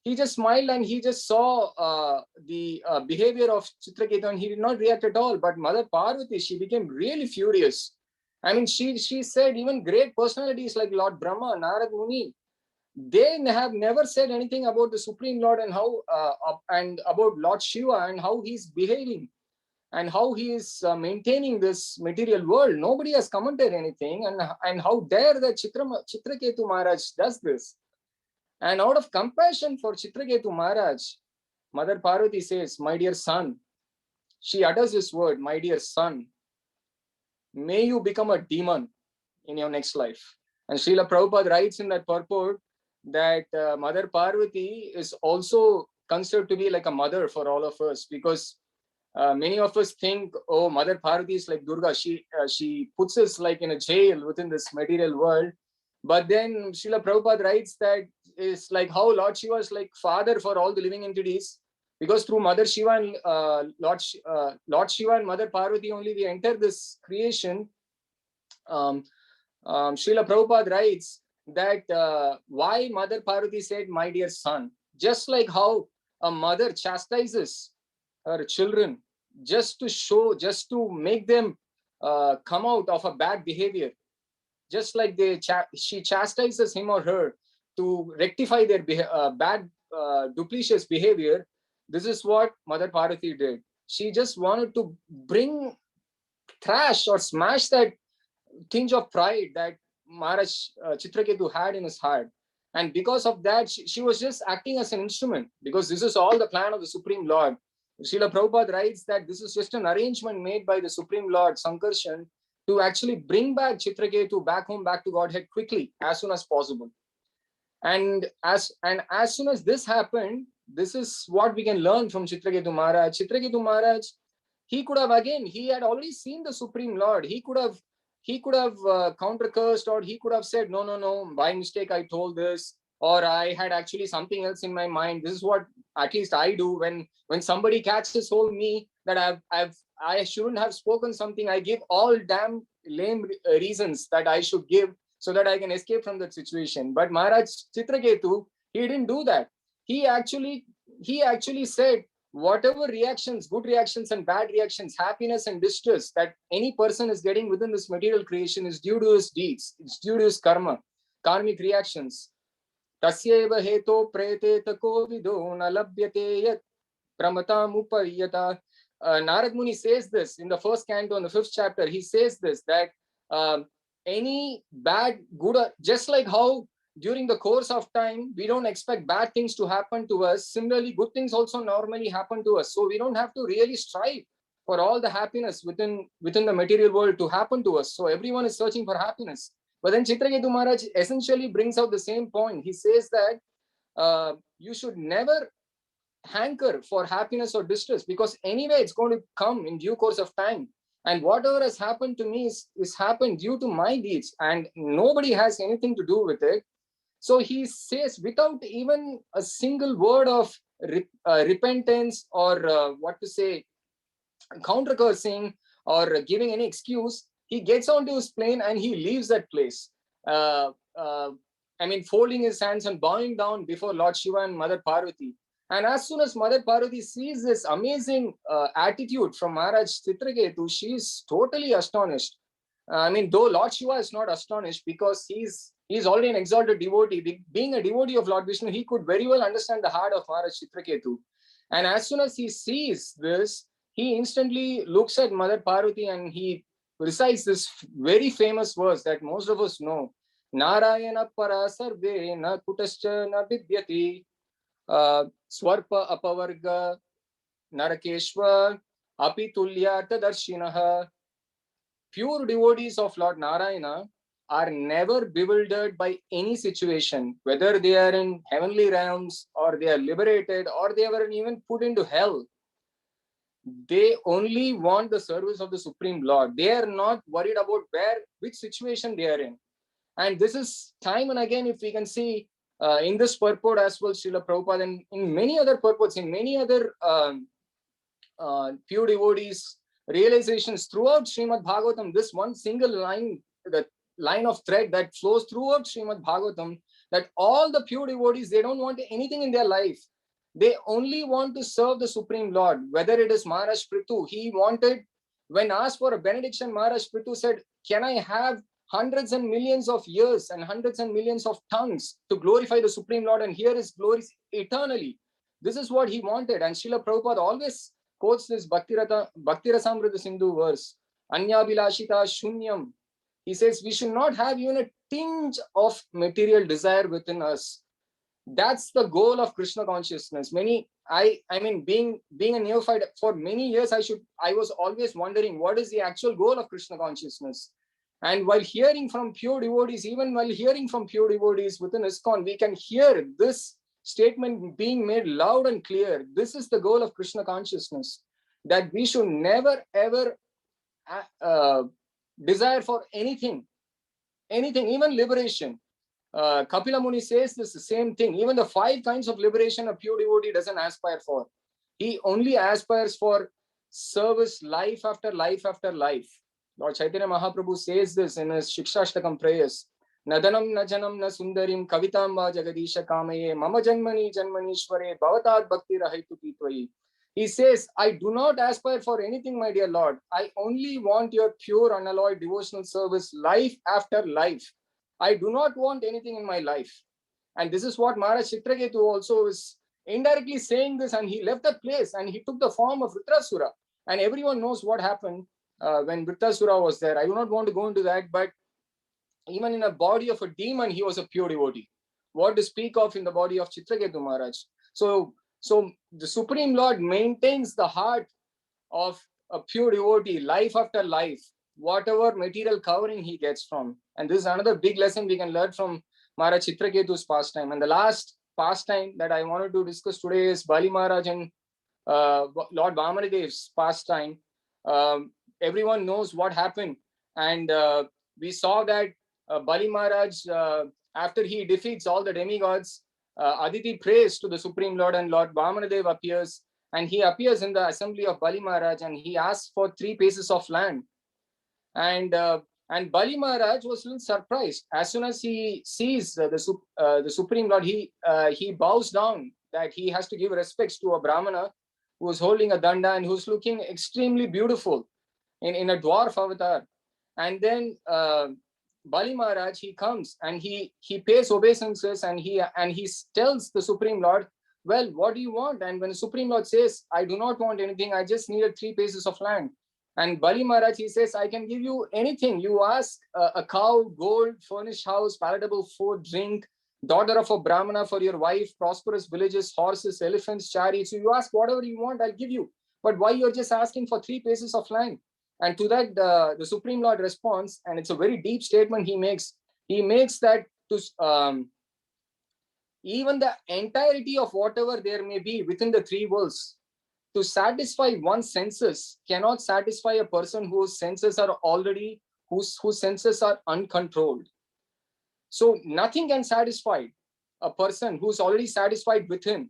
He just smiled and he just saw the behavior of Chitraketu, and he did not react at all. But Mother Parvati, she became really furious. I mean, she said even great personalities like Lord Brahma, Narad Muni, they have never said anything about the Supreme Lord and how and about Lord Shiva and how he's behaving and how he is maintaining this material world. Nobody has commented anything, and how dare the Chitraketu Maharaj does this. And out of compassion for Chitraketu Maharaj, Mother Parvati says, my dear son, she utters this word, my dear son, may you become a demon in your next life. And Srila Prabhupada writes in that purport that Mother Parvati is also considered to be like a mother for all of us, because many of us think, oh, Mother Parvati is like Durga. She puts us like in a jail within this material world. But then Srila Prabhupada writes that it's like how Lord Shiva is like father for all the living entities, because through Mother Shiva and Lord Shiva and Mother Parvati only we enter this creation. Srila Prabhupada writes that why Mother Parvati said, my dear son, just like how a mother chastises her children just to make them come out of a bad behavior, just like she chastises him or her to rectify their bad duplicitous behavior. This is what Mother Parvati did. She just wanted to thrash or smash that tinge of pride that Maharaj Chitraketu had in his heart. And because of that, she was just acting as an instrument, because this is all the plan of the Supreme Lord. Srila Prabhupada writes that this is just an arrangement made by the Supreme Lord, Sankarshan, to actually bring back Chitraketu back home, back to Godhead quickly, as soon as possible. And as soon as this happened, this is what we can learn from Chitraketu Maharaj. Chitraketu Maharaj, he had already seen the Supreme Lord. He could have counter-cursed, or he could have said, no, by mistake I told this, or I had actually something else in my mind. This is what at least I do when somebody catches hold of me that I shouldn't have spoken something. I give all damn lame reasons that I should give so that I can escape from that situation. But Maharaj Chitraketu, he didn't do that. He actually said, whatever reactions, good reactions and bad reactions, happiness and distress that any person is getting within this material creation is due to his deeds. It's due to his karma, karmic reactions. Tasyeva heto preteta kovido nalabhyate yat pramatam upayata. Narad Muni says this in the first canto in the 5th chapter. He says this, that any bad, good, just like how during the course of time, we don't expect bad things to happen to us. Similarly, good things also normally happen to us. So we don't have to really strive for all the happiness within the material world to happen to us. So everyone is searching for happiness. But then Chitraketu Maharaj essentially brings out the same point. He says that you should never hanker for happiness or distress, because anyway, it's going to come in due course of time. And whatever has happened to me is happened due to my deeds, and nobody has anything to do with it. So he says, without even a single word of repentance or counter-cursing or giving any excuse, he gets onto his plane and he leaves that place. Folding his hands and bowing down before Lord Shiva and Mother Parvati. And as soon as Mother Parvati sees this amazing attitude from Maharaj Chitraketu, she is totally astonished. Though Lord Shiva is not astonished, because he's already an exalted devotee. Being a devotee of Lord Vishnu, he could very well understand the heart of Maharaj Chitraketu. And as soon as he sees this, he instantly looks at Mother Parvati and he recites this very famous verse that most of us know. Narayana para sarve na kutascha na vidyati swarpa apavarga narakeshwa api tulya tadarshinaha. Pure devotees of Lord Narayana are never bewildered by any situation, whether they are in heavenly realms or they are liberated or they were even put into hell. They only want the service of the Supreme Lord. They are not worried about which situation they are in. And this is time and again, if we can see in this purport as well, Srila Prabhupada, and in many other purports, in many other pure devotees' realizations throughout Srimad Bhagavatam, this one single line, the line of thread that flows throughout Srimad Bhagavatam, that all the pure devotees, they don't want anything in their life. They only want to serve the Supreme Lord. Whether it is Maharaj Prithu, he wanted, when asked for a benediction, Maharaj Prithu said, can I have hundreds and millions of years and hundreds and millions of tongues to glorify the Supreme Lord, and here is glory eternally. This is what he wanted. And Srila Prabhupada always quotes this Bhakti Rasamrita Sindhu verse, Anya Bilashita Shunyam. He says we should not have even a tinge of material desire within us. That's the goal of Krishna consciousness. I mean, being a neophyte for many years, I was always wondering what is the actual goal of Krishna consciousness. And while hearing from pure devotees, even while hearing from pure devotees within ISKCON, we can hear this statement being made loud and clear. This is the goal of Krishna consciousness, that we should never ever desire for anything, even liberation. Kapila Muni says this the same thing. Even the 5 kinds of liberation a pure devotee doesn't aspire for. He only aspires for service life after life after life. Lord Chaitanya Mahaprabhu says this in his Shikshashtakam prayers. Nadanam na janam na sundarim kavitamba jagadisha kamaye mama janmani janmanishware bhavatat bhakti rahaitu pitvayi. He says, I do not aspire for anything, my dear Lord. I only want your pure, unalloyed devotional service life after life. I do not want anything in my life. And this is what Maharaj Chitraketu also is indirectly saying this, and he left that place and he took the form of Vritrasura. And everyone knows what happened when Vritrasura was there. I do not want to go into that, but even in a body of a demon, he was a pure devotee. What to speak of in the body of Chitraketu Maharaj? So the Supreme Lord maintains the heart of a pure devotee life after life, whatever material covering he gets from. And this is another big lesson we can learn from Maharaj Chitraketu's pastime. And the last pastime that I wanted to discuss today is Bali Maharaj and Lord Vamanadev's pastime. Everyone knows what happened. And we saw that Bali Maharaj, after he defeats all the demigods, Aditi prays to the Supreme Lord, and Lord Vamanadev appears. And he appears in the assembly of Bali Maharaj, and he asks for 3 pieces of land. And Bali Maharaj was a little surprised. As soon as he sees the Supreme Lord, he bows down, that he has to give respects to a Brahmana who is holding a danda and who's looking extremely beautiful in a dwarf avatar. And then Bali Maharaj, he comes and he pays obeisances, and he tells the Supreme Lord, well, what do you want? And when the Supreme Lord says, I do not want anything, I just needed 3 pieces of land. And Bali Maharaj, he says, I can give you anything. You ask a cow, gold, furnished house, palatable food, drink, daughter of a Brahmana for your wife, prosperous villages, horses, elephants, chariots. So you ask whatever you want, I'll give you. But why you're just asking for 3 pieces of land? And to that, the Supreme Lord responds, and it's a very deep statement he makes. He makes that to even the entirety of whatever there may be within the 3 worlds, to satisfy one's senses cannot satisfy a person whose senses are already, whose senses are uncontrolled. So nothing can satisfy a person who's already satisfied within.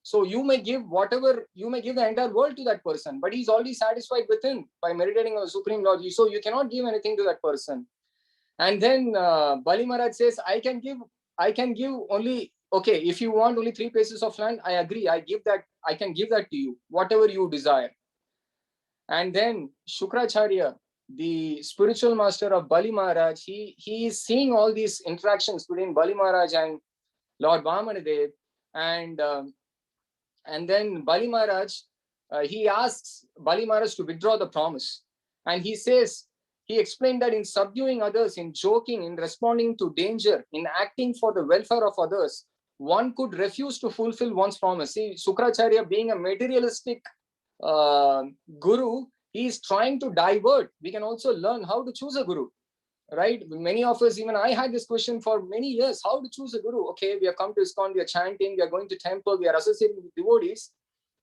So you may give whatever, you may give the entire world to that person, but he's already satisfied within by meditating on the Supreme Lord. So you cannot give anything to that person. And then Bali Maharaj says, I can give only, okay, if you want only 3 pieces of land, I agree, I can give that to you, whatever you desire. And then Shukracharya, the spiritual master of Bali Maharaj, he is seeing all these interactions between Bali Maharaj and Lord Vamanadev. And then Bali Maharaj, he asks Bali Maharaj to withdraw the promise. And he says, he explained that in subduing others, in joking, in responding to danger, in acting for the welfare of others, one could refuse to fulfill one's promise. See, Sukracharya, being a materialistic guru, he is trying to divert. We can also learn how to choose a guru, right? Many of us, even I had this question for many years, how to choose a guru. Okay, we have come to ISKCON, we are chanting, we are going to temple, we are associating with devotees.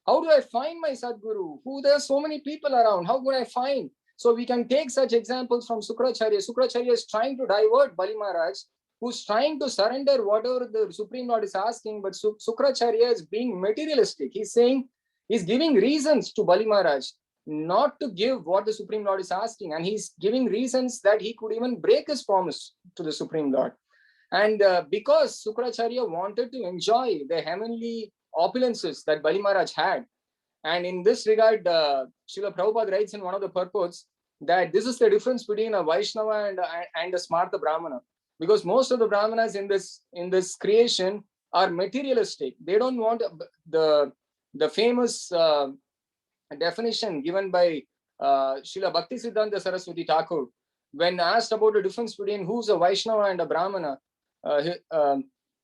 How do I find my Sadguru? There are so many people around. How would I find? So we can take such examples from Sukracharya. Sukracharya is trying to divert Bali Maharaj, who's trying to surrender whatever the Supreme Lord is asking, but Sukracharya is being materialistic. He's saying, he's giving reasons to Bali Maharaj not to give what the Supreme Lord is asking. And he's giving reasons that he could even break his promise to the Supreme Lord. And because Sukracharya wanted to enjoy the heavenly opulences that Bali Maharaj had, and in this regard, Srila Prabhupada writes in one of the purports that this is the difference between a Vaishnava and a Smarta Brahmana. Because most of the Brahmanas in this creation are materialistic. They don't want the famous definition given by Srila Bhaktisiddhanta Saraswati Thakur, when asked about the difference between who's a Vaishnava and a Brahmana.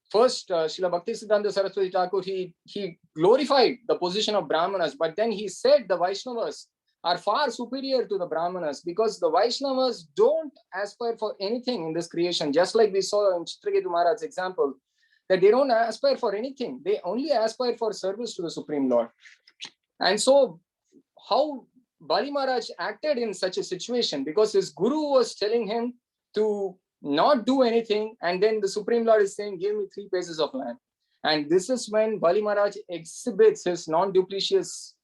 First, Srila Bhaktisiddhanta Saraswati Thakur, he glorified the position of Brahmanas, but then he said the Vaishnavas are far superior to the Brahmanas, because the Vaishnavas don't aspire for anything in this creation, just like we saw in Chitraketu Maharaj's example, that they don't aspire for anything. They only aspire for service to the Supreme Lord. And so how Bali Maharaj acted in such a situation, because his guru was telling him to not do anything, and then the Supreme Lord is saying, give me 3 paces of land. And this is when Bali Maharaj exhibits his non-duplicious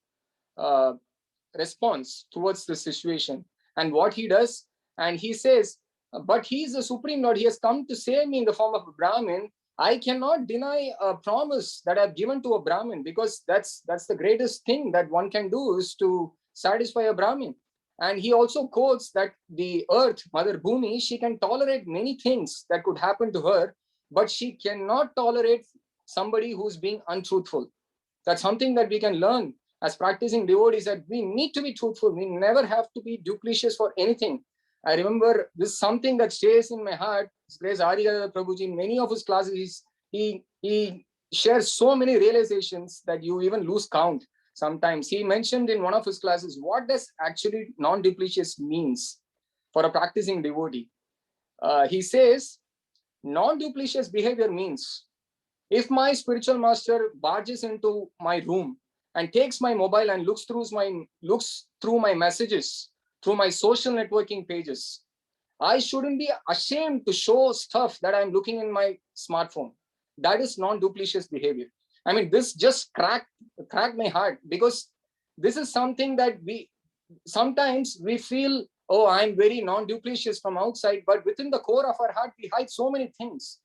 response towards the situation. And what he does, and he says, but he is the Supreme Lord, he has come to save me in the form of a Brahmin. I cannot deny a promise that I've given to a Brahmin, because that's the greatest thing that one can do, is to satisfy a Brahmin. And he also quotes that the earth, Mother Bhumi, she can tolerate many things that could happen to her, but she cannot tolerate somebody who's being untruthful. That's something that we can learn as practicing devotees, that we need to be truthful. We never have to be duplicitous for anything. I remember this is something that stays in my heart. His Grace Adhikara Prabhuji, in many of his classes, he shares so many realizations that you even lose count. Sometimes he mentioned in one of his classes, what does actually non-duplicious means for a practicing devotee? He says, non-duplicious behavior means, if my spiritual master barges into my room and takes my mobile and looks through my messages, through my social networking pages, I shouldn't be ashamed to show stuff that I'm looking in my smartphone. That is non-duplicious behavior. I mean, this just cracked my heart, because this is something that sometimes we feel, oh, I'm very non-duplicious from outside, but within the core of our heart, we hide so many things.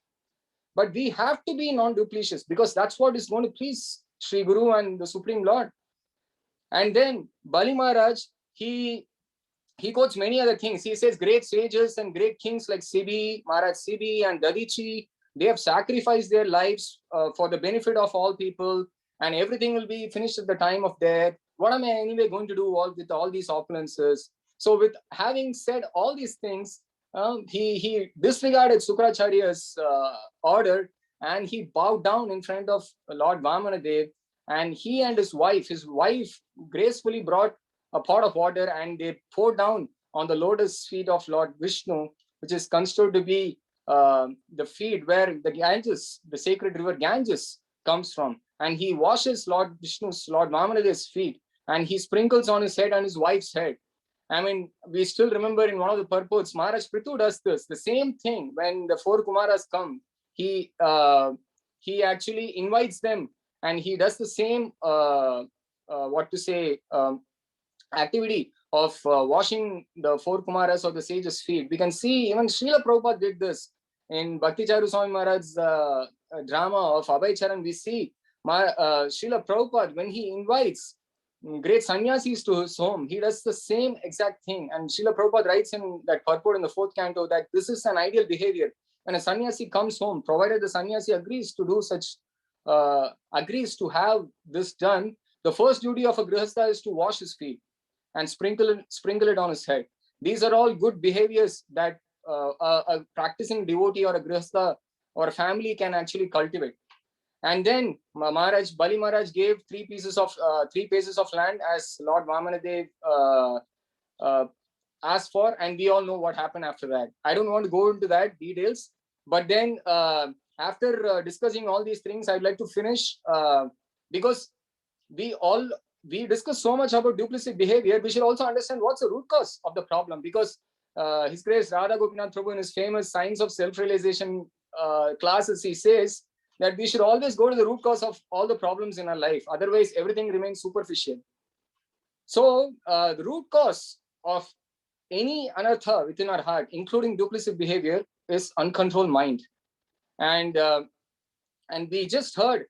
But we have to be non-duplicious, because that's what is going to please Sri Guru and the Supreme Lord. And then Bali Maharaj, he quotes many other things. He says great sages and great kings like Sibi, Maharaj Sibi and Dadichi, they have sacrificed their lives for the benefit of all people, and everything will be finished at the time of death. What am I anyway going to do with all these opulences? So with having said all these things, he disregarded Sukracharya's order, and he bowed down in front of Lord Vamanadev, and he and his wife gracefully brought a pot of water, and they poured down on the lotus feet of Lord Vishnu, which is considered to be the feet where the Ganges, the sacred river Ganges, comes from. And he washes Lord Vamanadev's feet, and he sprinkles on his head and his wife's head. I mean, we still remember in one of the purports, Maharaj Prithu does this, the same thing. When the 4 Kumaras come, he actually invites them, and he does the same, activity of washing the 4 Kumaras or the sages' feet. We can see even Srila Prabhupada did this in Bhakti Charu Swami Maharaj's drama of Abhay Charan. We see Srila Prabhupada, when he invites great sannyasis to his home, he does the same exact thing. And Srila Prabhupada writes in that purport in the 4th canto that this is an ideal behavior. When a sannyasi comes home, provided the sannyasi agrees to do such, agrees to have this done, the first duty of a grihastha is to wash his feet and sprinkle it on his head. These are all good behaviors that a practicing devotee or a grihastha or a family can actually cultivate. And then Bali Maharaj gave three pieces of land as Lord Vamanadev asked for, and we all know what happened after that. I don't want to go into that details, but then after discussing all these things, I'd like to finish because we discuss so much about duplicit behavior. We should also understand what's the root cause of the problem, because His Grace Radha Gopinath Prabhu in his famous Science of Self-Realization classes, he says that we should always go to the root cause of all the problems in our life. Otherwise, everything remains superficial. So the root cause of any anartha within our heart, including duplicit behavior, is uncontrolled mind. And we just heard,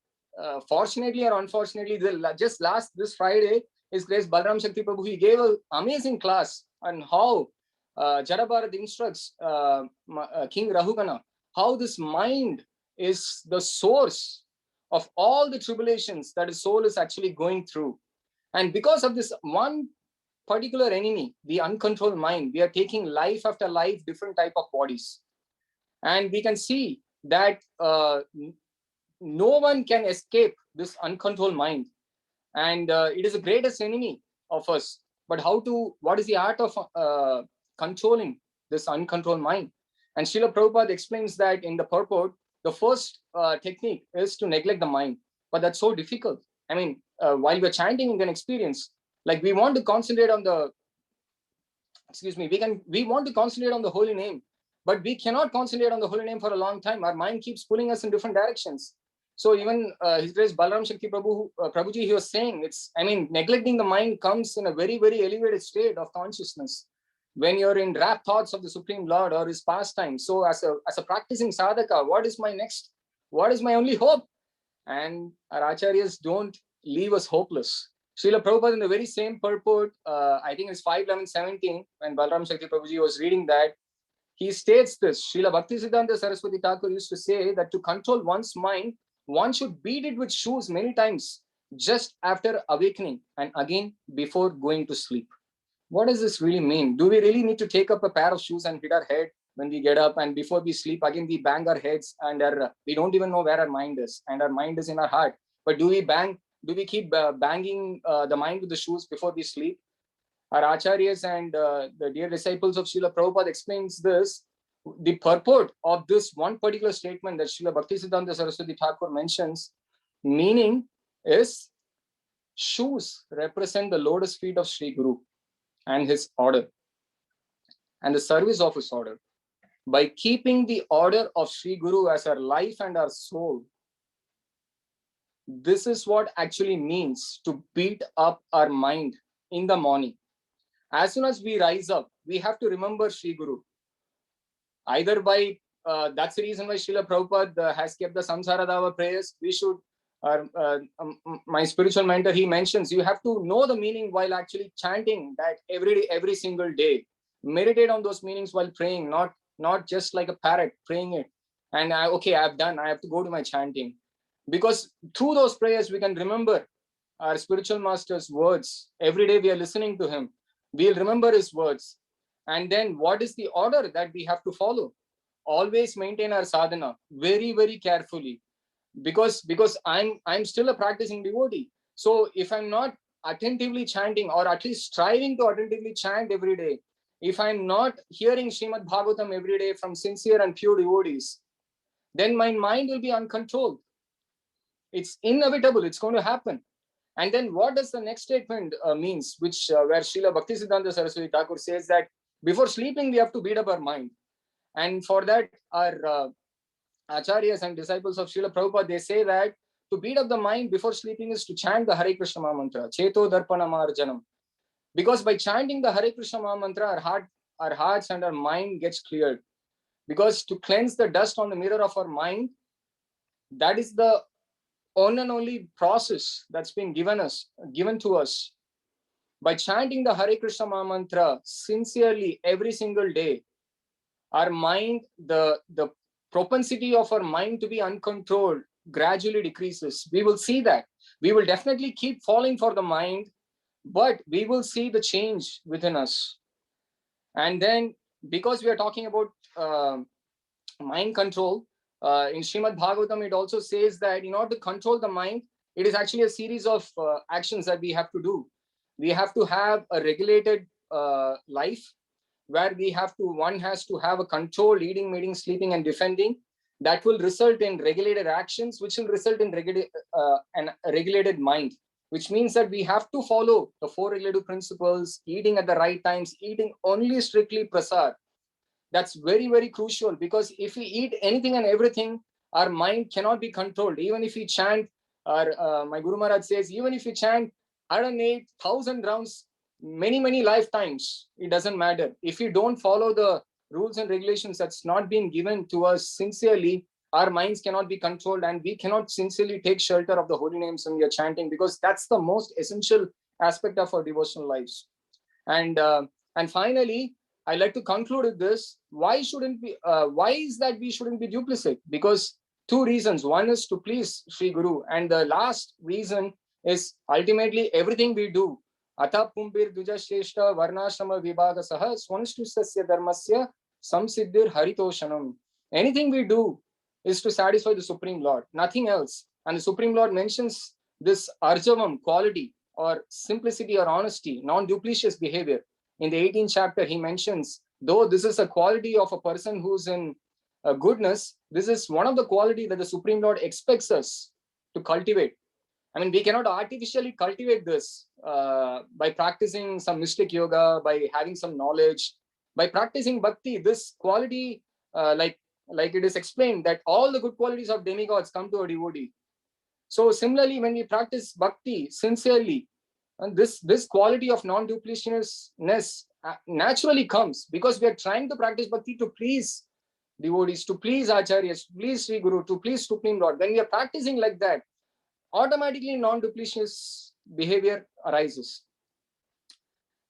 fortunately or unfortunately, just this Friday, His Grace Balram Shakti Prabhu, he gave an amazing class on how Jarabharat instructs King Rahugana, how this mind is the source of all the tribulations that his soul is actually going through. And because of this one particular enemy, the uncontrolled mind, we are taking life after life, different type of bodies. And we can see that no one can escape this uncontrolled mind. And it is the greatest enemy of us. But what is the art of controlling this uncontrolled mind? And Srila Prabhupada explains that in the purport, the first technique is to neglect the mind. But that's so difficult. I mean, while we're chanting in an experience, like we want to concentrate on the, we want to concentrate on the holy name, but we cannot concentrate on the holy name for a long time. Our mind keeps pulling us in different directions. So even His Grace Balram Shakti Prabhuji, he was saying, neglecting the mind comes in a very, very elevated state of consciousness when you're in rapt thoughts of the Supreme Lord or his pastime. So as a practicing sadhaka, what is my only hope? And our acharyas don't leave us hopeless. Srila Prabhupada in the very same purport, I think it's 5:11:17, when Balram Shakti Prabhuji was reading that, he states this. Srila Bhaktisiddhanta Saraswati Thakur used to say that to control one's mind, one should beat it with shoes many times, just after awakening and again before going to sleep. What does this really mean? Do we really need to take up a pair of shoes and hit our head when we get up, and before we sleep again we bang our heads, and we don't even know where our mind is, and our mind is in our heart? But do we keep banging the mind with the shoes before we sleep? Our acharyas and the dear disciples of Srila Prabhupada explains this. The purport of this one particular statement that Srila Bhaktisiddhanta Saraswati Thakur mentions, meaning is, shoes represent the lotus feet of Sri Guru and his order and the service of his order. By keeping the order of Sri Guru as our life and our soul, this is what actually means to beat up our mind in the morning. As soon as we rise up, we have to remember Sri Guru. Either by, that's the reason why Srila Prabhupada has kept the Samsara Dava prayers. We should, my spiritual mentor, he mentions, you have to know the meaning while actually chanting that every single day. Meditate on those meanings while praying, not just like a parrot praying it. And I've done, I have to go to my chanting. Because through those prayers, we can remember our spiritual master's words. Every day we are listening to him. We'll remember his words. And then what is the order that we have to follow? Always maintain our sadhana very, very carefully. Because I'm still a practicing devotee. So if I'm not attentively chanting, or at least striving to attentively chant every day, if I'm not hearing Srimad Bhagavatam every day from sincere and pure devotees, then my mind will be uncontrolled. It's inevitable. It's going to happen. And then what does the next statement means, which where Srila Bhaktisiddhanta Saraswati Thakur says that before sleeping, we have to beat up our mind. And for that, our acharyas and disciples of Srila Prabhupada, they say that to beat up the mind before sleeping is to chant the Hare Krishna Maha Mantra, Cheto Darpana Marjanam. Because by chanting the Hare Krishna Maha Mantra, our hearts and our mind gets cleared. Because to cleanse the dust on the mirror of our mind, that is the one and only process that's been given to us. By chanting the Hare Krishna Maha Mantra sincerely every single day, our mind, the propensity of our mind to be uncontrolled gradually decreases. We will see that. We will definitely keep falling for the mind, but we will see the change within us. And then, because we are talking about mind control, in Srimad Bhagavatam, it also says that in order to control the mind, it is actually a series of actions that we have to do. We have to have a regulated life, where one has to have a control, eating, meeting, sleeping, and defending. That will result in regulated actions, which will result in a regulated mind, which means that we have to follow the 4 regulative principles, eating at the right times, eating only strictly prasad. That's very, very crucial, because if we eat anything and everything, our mind cannot be controlled. Even if we chant, or my Guru Maharaj says, even if we chant 108,000 rounds many lifetimes, it doesn't matter. If we don't follow the rules and regulations that's not been given to us sincerely, our minds cannot be controlled, and we cannot sincerely take shelter of the holy names when we are chanting, because that's the most essential aspect of our devotional lives. And finally, I like to conclude with this. Why is that we shouldn't be duplicit? Because 2 reasons. One is to please Sri Guru, and the last reason is ultimately everything we do. Atha pumbir duja shreshta varnashrama vibhaga saha swanshtustasya dharmasya samsiddhir haritoshanam. Anything we do is to satisfy the Supreme Lord, nothing else. And the Supreme Lord mentions this arjavam quality, or simplicity, or honesty, non-duplicious behavior. In the 18th chapter, he mentions, though this is a quality of a person who's in goodness, this is one of the quality that the Supreme Lord expects us to cultivate. I mean, we cannot artificially cultivate this by practicing some mystic yoga, by having some knowledge, by practicing bhakti. This quality, like it is explained, that all the good qualities of demigods come to a devotee. So similarly, when we practice bhakti sincerely, and this quality of non-dupliciousness naturally comes, because we are trying to practice bhakti to please devotees, to please acharyas, to please Sri Guru, to please Supreme Lord. When we are practicing like that, automatically non-duplicious behavior arises.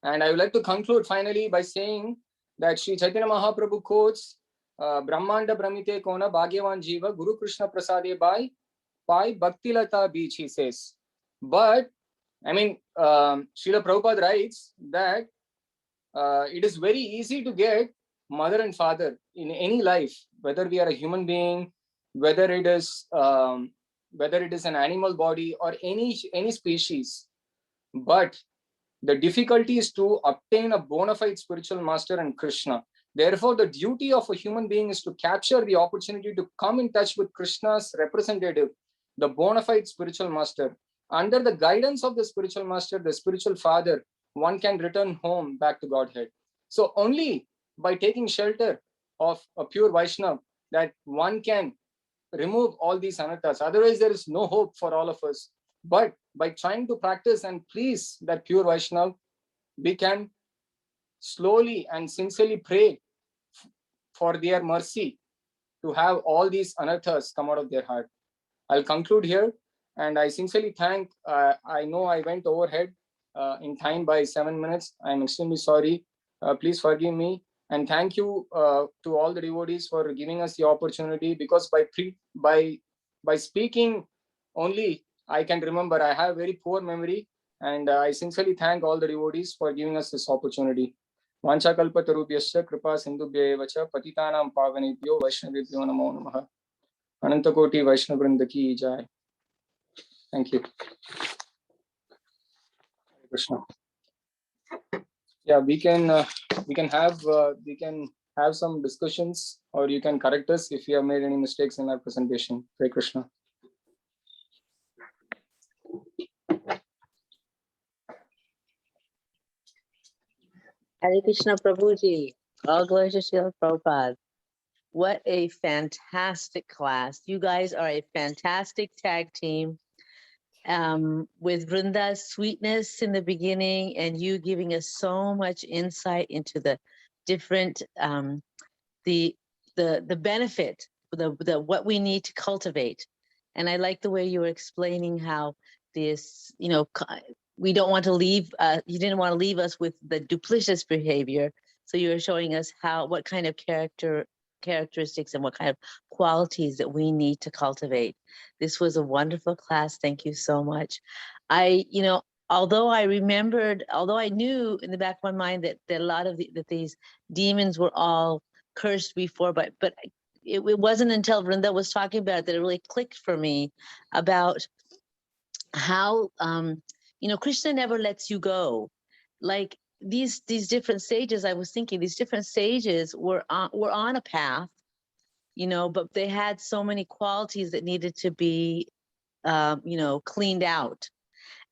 And I would like to conclude finally by saying that Sri Chaitanya Mahaprabhu quotes, Brahmanda Brahmite Kona Bhagyavan Jiva Guru Krishna Prasade Pai Bhakti Lata Beach, he says. But I mean, Srila Prabhupada writes that it is very easy to get mother and father in any life, whether we are a human being, whether it is an animal body, or any species. But the difficulty is to obtain a bona fide spiritual master and Krishna. Therefore, the duty of a human being is to capture the opportunity to come in touch with Krishna's representative, the bona fide spiritual master. Under the guidance of the spiritual master, the spiritual father, one can return home back to Godhead. So only by taking shelter of a pure Vaishnava that one can remove all these anarthas. Otherwise, there is no hope for all of us. But by trying to practice and please that pure Vaishnava, we can slowly and sincerely pray for their mercy to have all these anarthas come out of their heart. I'll conclude here, and I sincerely thank, I know I went overhead in time by 7 minutes. I'm extremely sorry. Please forgive me. And thank you to all the devotees for giving us the opportunity, because by speaking only, I can remember. I have very poor memory, and I sincerely thank all the devotees for giving us this opportunity. Vanchakalpatarubhyasya kripa sindhubhya eva cha patitanam pavanebhyo vaishnavebhyo namo namaha. Anantakoti Vaishnava Vrinda ki jai. Thank you. Hare Krishna. Yeah, we can have some discussions, or you can correct us if you have made any mistakes in our presentation. Hare Krishna. Hare Krishna Prabhuji. All glory to Srila Prabhupada. What a fantastic class. You guys are a fantastic tag team. With Vrunda's sweetness in the beginning, and you giving us so much insight into the different the benefit, the what we need to cultivate. And I like the way you were explaining how this, we don't want to leave, you didn't want to leave us with the duplicitous behavior. So you were showing us what kind of characteristics and what kind of qualities that we need to cultivate. This was a wonderful class. Thank you so much. although I knew in the back of my mind that a lot of that these demons were all cursed before, but it wasn't until Vrunda was talking about it that it really clicked for me about how Krishna never lets you go. Like these different stages, I was thinking these different stages were on a path, but they had so many qualities that needed to be cleaned out.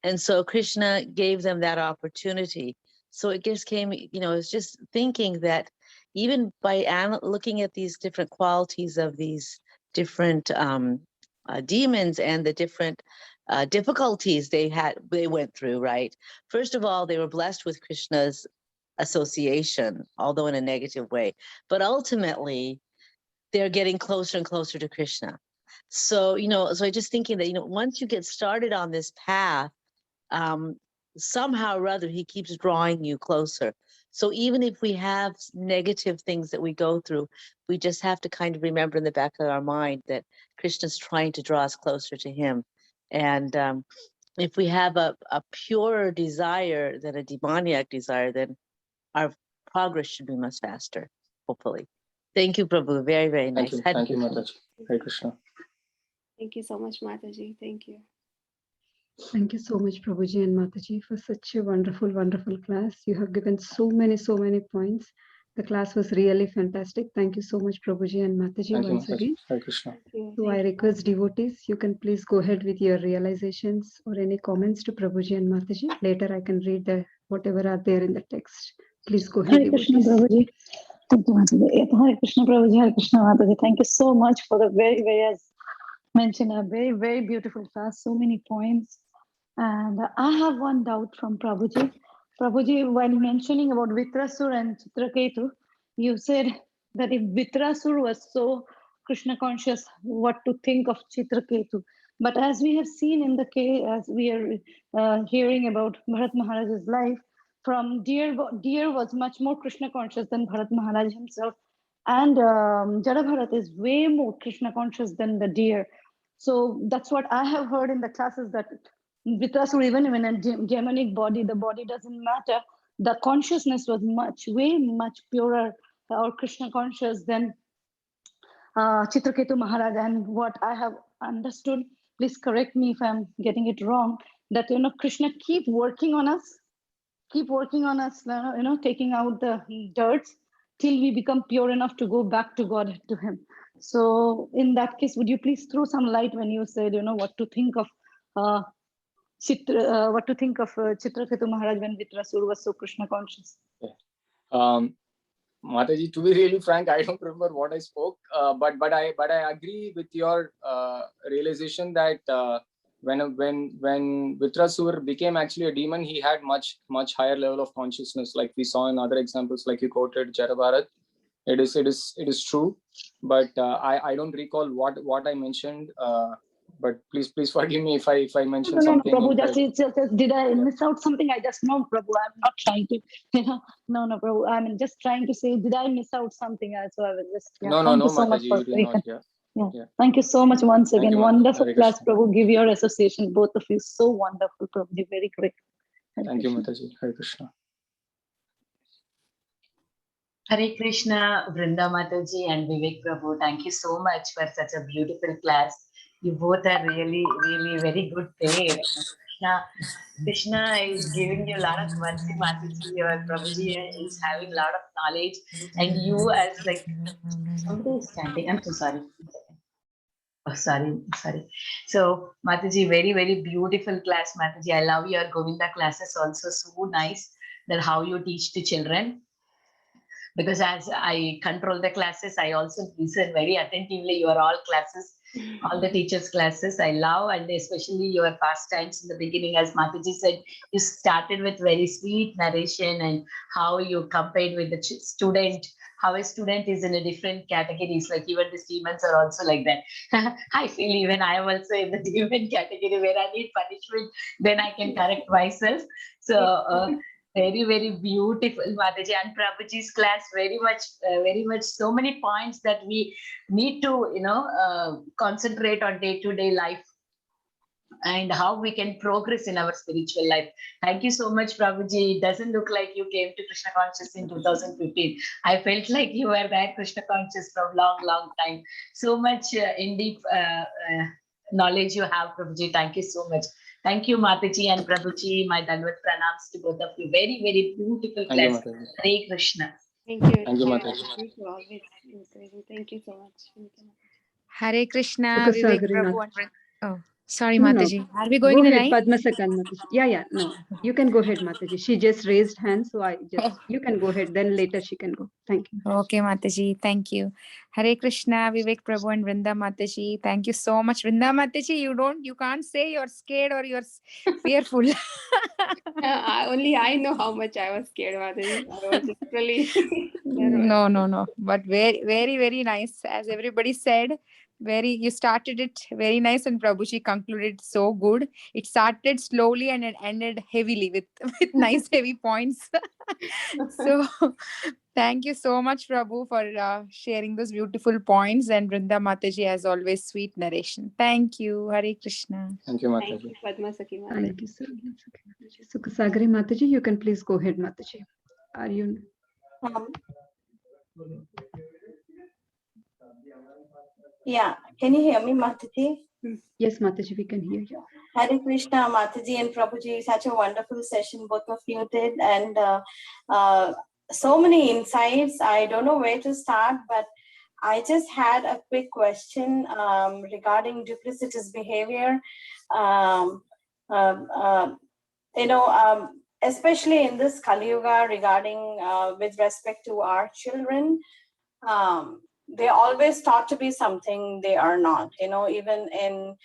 And so Krishna gave them that opportunity. So it just came, it's just thinking that even by looking at these different qualities of these different demons and the different difficulties they went through, right? First of all, they were blessed with Krishna's association, although in a negative way. But ultimately, they're getting closer and closer to Krishna. So, so I just thinking that, once you get started on this path, somehow or other, he keeps drawing you closer. So even if we have negative things that we go through, we just have to kind of remember in the back of our mind that Krishna's trying to draw us closer to him. And if we have a purer desire than a demoniac desire, then our progress should be much faster, hopefully. Thank you, Prabhu. Very, very nice. Thank you, Mataji. Hare Krishna. Thank you so much, Mataji. Thank you. Thank you so much, Prabhuji and Mataji, for such a wonderful, wonderful class. You have given so many points. The class was really fantastic. Thank you so much, Prabhuji and Mataji, Thank you, once Mataji. again. Hare Krishna. So I request devotees, you can please go ahead with your realizations or any comments to Prabhuji and Mataji. Later I can read whatever are there in the text. Please go ahead, Hare Krishna, devotees. Prabhuji. Thank you, Mataji. Hare Krishna, Prabhuji. Hare Krishna, Mataji. Thank you so much for the very, very, as mentioned, a very, very beautiful class. So many points. And I have one doubt from Prabhuji. Prabhuji, while mentioning about Vitrasur and Chitraketu, you said that if Vitrasur was so Krishna conscious, what to think of Chitraketu. But as we have seen in the case, as we are hearing about Bharat Maharaj's life, from Deer was much more Krishna conscious than Bharat Maharaj himself. And Jada Bharat is way more Krishna conscious than the deer. So that's what I have heard in the classes, that Vitrasur, even in a demonic body, the body doesn't matter. The consciousness was way much purer or Krishna conscious than Chitraketu Maharaj. And what I have understood, please correct me if I'm getting it wrong, that Krishna keep working on us, taking out the dirt till we become pure enough to go back to God, to him. So in that case, would you please throw some light when you said, what to think of Chitraketu Maharaj when Vitrasur was so Krishna conscious? Mataji, to be really frank, I don't remember what I spoke, but I agree with your realization that when Vitrasur became actually a demon, he had much higher level of consciousness, like we saw in other examples, like you quoted Jada Bharat. It is true, but I don't recall what I mentioned. But please forgive me if I mentioned something. No, Prabhu, just did I miss out something? I just know, Prabhu. I'm not trying to, no, Prabhu. I'm just trying to say, did I miss out something? So I was just, no, so Mataji, you did not. Yeah. Thank you so much once again. You, wonderful class, Prabhu. Give your association, both of you. So wonderful, Prabhu. Very great. Thank you, Mataji. Hare Krishna. Hare Krishna, Vrunda Mataji and Vivek Prabhu. Thank you so much for such a beautiful class. You both are really, really very good pair. Krishna is giving you a lot of mercy, Mataji. Your Prabhuji is having a lot of knowledge, and you as like somebody is chanting. I'm so sorry. Oh, sorry. So, Mataji, very, very beautiful class, Mataji. I love your Govinda classes also. So nice that how you teach the children. Because as I control the classes, I also listen very attentively your all classes, all the teachers' classes. I love, and especially your pastimes in the beginning, as Mataji said, you started with very sweet narration and how you compared with the student, how a student is in a different categories, like even the demons are also like that. I feel even I am also in the demon category where I need punishment, then I can correct myself. So, very, very beautiful, Mataji, and Prabhuji's class, very much, so many points that we need to, concentrate on day-to-day life. and how we can progress in our spiritual life. Thank you so much, Prabhuji. It doesn't look like you came to Krishna conscious in 2015. I felt like you were that Krishna conscious from long time. So much in deep knowledge you have, Prabhuji. Thank you so much. Thank you, Mataji and Prabhuji. My Danvat pranams to both of you. Very, very beautiful Thank you, class. Mataji. Hare Krishna. Thank you. Thank you, Thank Mataji. you for always encouraging. Thank you so much. Thank you. Hare Krishna, Vivek Sukasagari Prabhu. Mat. Oh, sorry, No, no. Mataji. Are we going Go in a ahead, line? Padma Sakan Mataji. Yeah, no. You can go ahead, Mataji. She just raised hand, so you can go ahead. Then later she can go. Thank you. Okay, Mataji. Thank you. Hare Krishna, Vivek Prabhu and Vrunda Mataji. Thank you so much. Vrunda Mataji, you can't say you're scared or you're fearful. Only I know how much I was scared about it. I was literally nervous. No. But very, very, very nice. As everybody said, you started it very nice, and Prabhuji concluded so good. It started slowly and it ended heavily with nice heavy points. So thank you so much, Prabhu, for sharing those beautiful points, and Vrinda Mataji, as always, sweet narration. Thank you. Hare Krishna. Thank you, Thank Mataji. you, Padma Saki Mataji. Thank you so much. Sukasagari Mataji, you can please go ahead, Mataji. Are you? Yeah, can you hear me, Mataji? Yes, Mataji, we can hear you. Hare Krishna, Mataji and Prabhuji, such a wonderful session both of you did, and so many insights. I don't know where to start, but I just had a quick question regarding duplicitous behavior. Especially in this Kali Yuga, regarding with respect to our children. They always thought to be something they are not, even in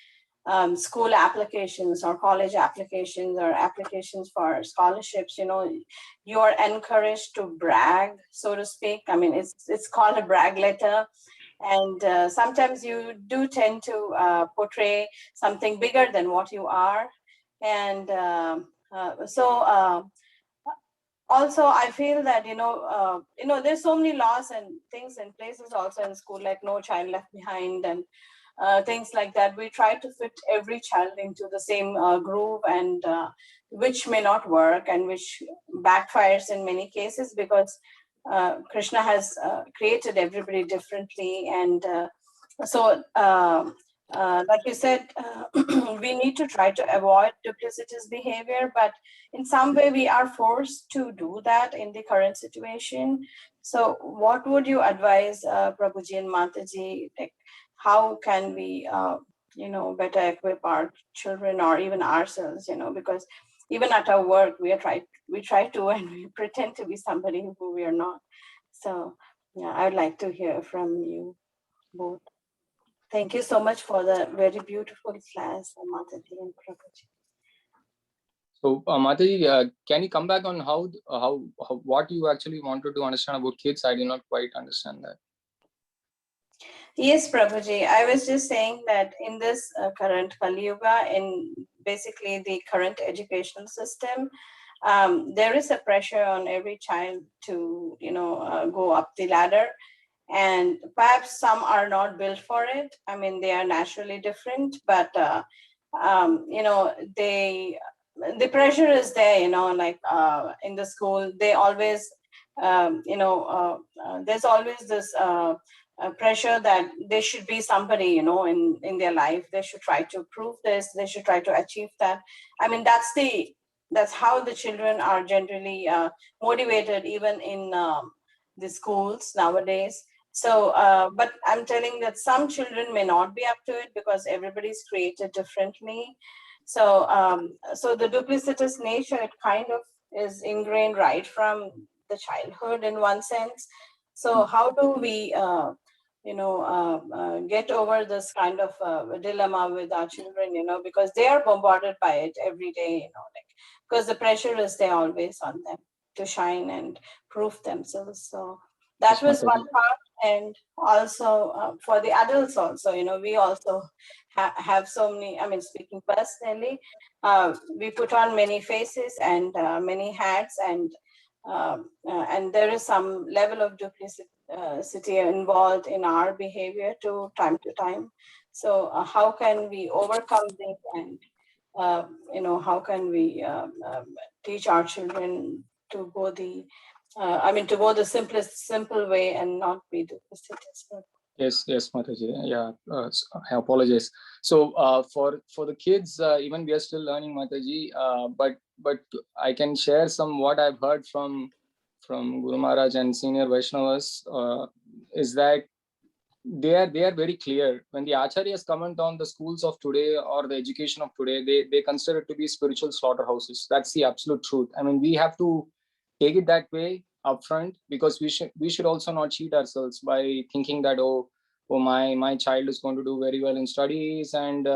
school applications or college applications or applications for scholarships, you are encouraged to brag, so to speak. I mean, it's called a brag letter. And sometimes you do tend to portray something bigger than what you are. And also, I feel that, there's so many laws and things in places also in school, like no child left behind and things like that. We try to fit every child into the same groove, and which may not work and which backfires in many cases, because Krishna has created everybody differently. And like you said, we need to try to avoid duplicitous behavior, but in some way we are forced to do that in the current situation. So what would you advise, Prabhuji and Mataji, like how can we, better equip our children or even ourselves, because even at our work, we try to, and we pretend to be somebody who we are not. So yeah, I would like to hear from you both. Thank you so much for the very beautiful class, Mataji and Prabhuji. So, Mataji, can you come back on how what you actually wanted to understand about kids? I did not quite understand that. Yes, Prabhuji. I was just saying that in this current Kali Yuga, in basically the current educational system, there is a pressure on every child to, go up the ladder. And perhaps some are not built for it. I mean, they are naturally different, but, the pressure is there, like in the school, they always, there's always this pressure that they should be somebody, in their life. They should try to prove this, they should try to achieve that. I mean, that's how the children are generally motivated, even in the schools nowadays. So, but I'm telling that some children may not be up to it, because everybody's created differently. So, so the duplicitous nature, it kind of is ingrained right from the childhood in one sense. So how do we, get over this kind of dilemma with our children, because they are bombarded by it every day, because the pressure is there always on them to shine and prove themselves. So that was one part. And also for the adults also, we also have so many, I mean, speaking personally, we put on many faces and many hats, and there is some level of duplicity involved in our behavior to time. So how can we overcome this and how can we teach our children to go the simple way and not be duplicitous. Yes, Mataji. Yeah, I apologize. So for the kids, even we are still learning, Mataji. But I can share some what I've heard from Guru Maharaj and senior Vaishnavas is that they are very clear. When the acharyas comment on the schools of today or the education of today, they consider it to be spiritual slaughterhouses. That's the absolute truth. I mean, we have to take it that way upfront, because we should also not cheat ourselves by thinking that my child is going to do very well in studies, and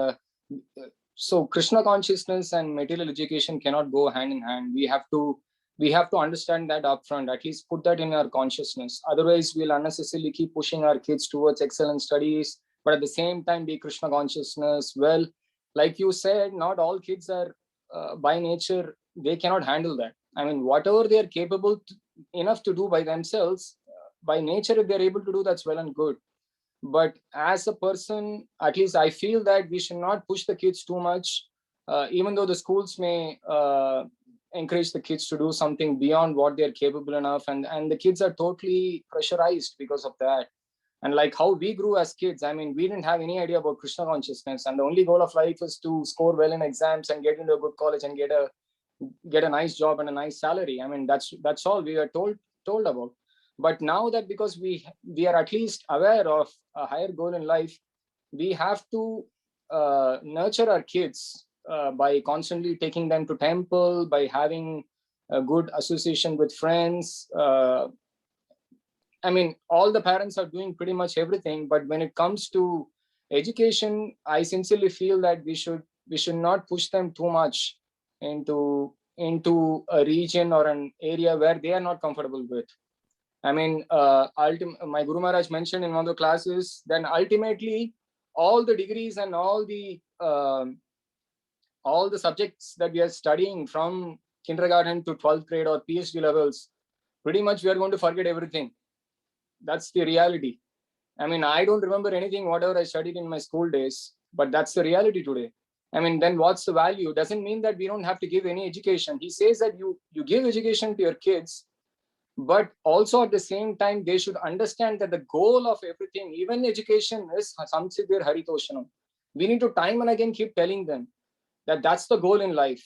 so Krishna consciousness and material education cannot go hand in hand. We have to understand that upfront, at least put that in our consciousness. Otherwise, we'll unnecessarily keep pushing our kids towards excellent studies, but at the same time be Krishna consciousness. Well, like you said, not all kids are by nature, they cannot handle that. I mean, whatever they are capable enough to do by themselves, by nature, if they're able to do, that's well and good. But as a person, at least I feel that we should not push the kids too much, even though the schools may encourage the kids to do something beyond what they're capable enough, and the kids are totally pressurized because of that. And like how we grew as kids, I mean, we didn't have any idea about Krishna consciousness, and the only goal of life is to score well in exams and get into a good college and get a nice job and a nice salary. I mean, that's all we were told about. But now that, because we are at least aware of a higher goal in life, we have to nurture our kids by constantly taking them to temple, by having a good association with friends. I mean, all the parents are doing pretty much everything, but when it comes to education, I sincerely feel that we should not push them too much into a region or an area where they are not comfortable with. I mean, my Guru Maharaj mentioned in one of the classes, then ultimately all the degrees and all the subjects that we are studying from kindergarten to 12th grade or PhD levels, pretty much we are going to forget everything. That's the reality. I mean, I don't remember anything, whatever I studied in my school days, but that's the reality today. I mean, then what's the value? Doesn't mean that we don't have to give any education. He says that you give education to your kids, but also at the same time, they should understand that the goal of everything, even education, is samsiddhir haritoshanam. We need to time and again keep telling them that that's the goal in life.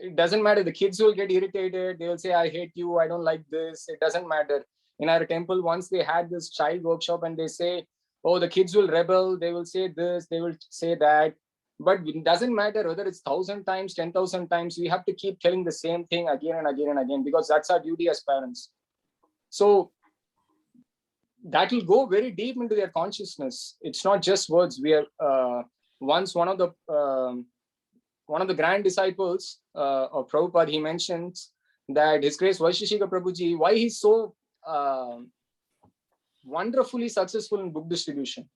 It doesn't matter. The kids will get irritated. They will say, I hate you. I don't like this. It doesn't matter. In our temple, once they had this child workshop and they say, oh, the kids will rebel. They will say this, they will say that. But it doesn't matter whether it's 1,000 times, 10,000 times. We have to keep telling the same thing again and again and again, because that's our duty as parents. So that will go very deep into their consciousness. It's not just words. We are once one of the grand disciples of Prabhupada, he mentions that His Grace Vaisheshika Prabhuji, why he's so wonderfully successful in book distribution.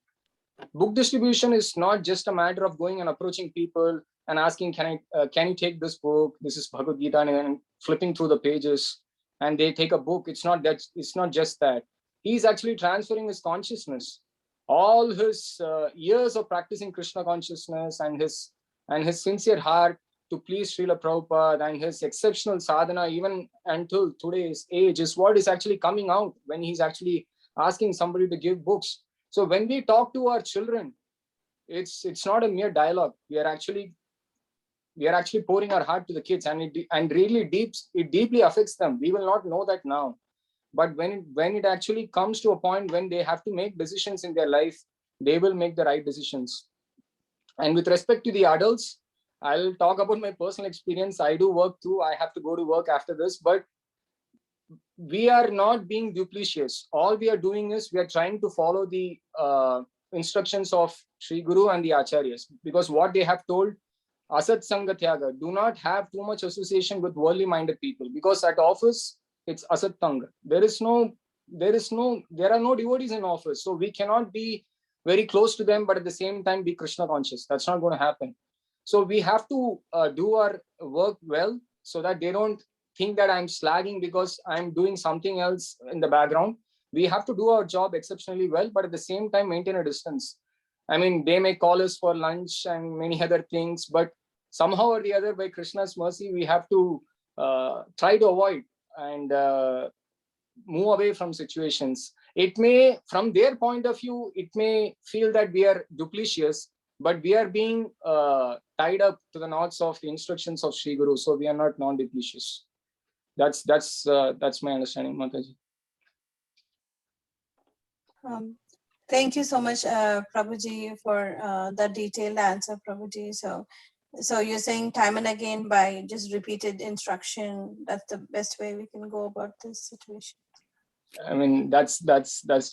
Book distribution is not just a matter of going and approaching people and asking, can you take this book? This is Bhagavad Gita, and flipping through the pages, and they take a book. It's not that. It's not just that. He's actually transferring his consciousness, all his years of practicing Krishna consciousness, and his sincere heart to please Srila Prabhupada, and his exceptional sadhana even until today's age is what is actually coming out when he's actually asking somebody to give books. So when we talk to our children, it's not a mere dialogue. We are actually pouring our heart to the kids, and it deeply affects them. We will not know that now, but when it actually comes to a point when they have to make decisions in their life, they will make the right decisions. And with respect to the adults, I'll talk about my personal experience. I do work too. I have to go to work after this, but we are not being duplicitous. All we are doing is we are trying to follow the instructions of Sri Guru and the Acharyas, because what they have told, Asat Sanga Tyaga, do not have too much association with worldly minded people, because at office it's Asat Tanga. There are no devotees in office, so we cannot be very close to them, but at the same time be Krishna conscious. That's not going to happen. So we have to do our work well, so that they don't think that I'm slagging because I'm doing something else in the background. We have to do our job exceptionally well, but at the same time maintain a distance. I mean, they may call us for lunch and many other things, but somehow or the other, by Krishna's mercy, we have to try to avoid and move away from situations. It may, from their point of view, it may feel that we are duplicitous, but we are being tied up to the knots of the instructions of Sri Guru, so we are not non-duplicitous. That's my understanding, Mataji. Thank you so much, Prabhuji, for the detailed answer, Prabhuji. So you're saying time and again, by just repeated instruction, that's the best way we can go about this situation. I mean, that's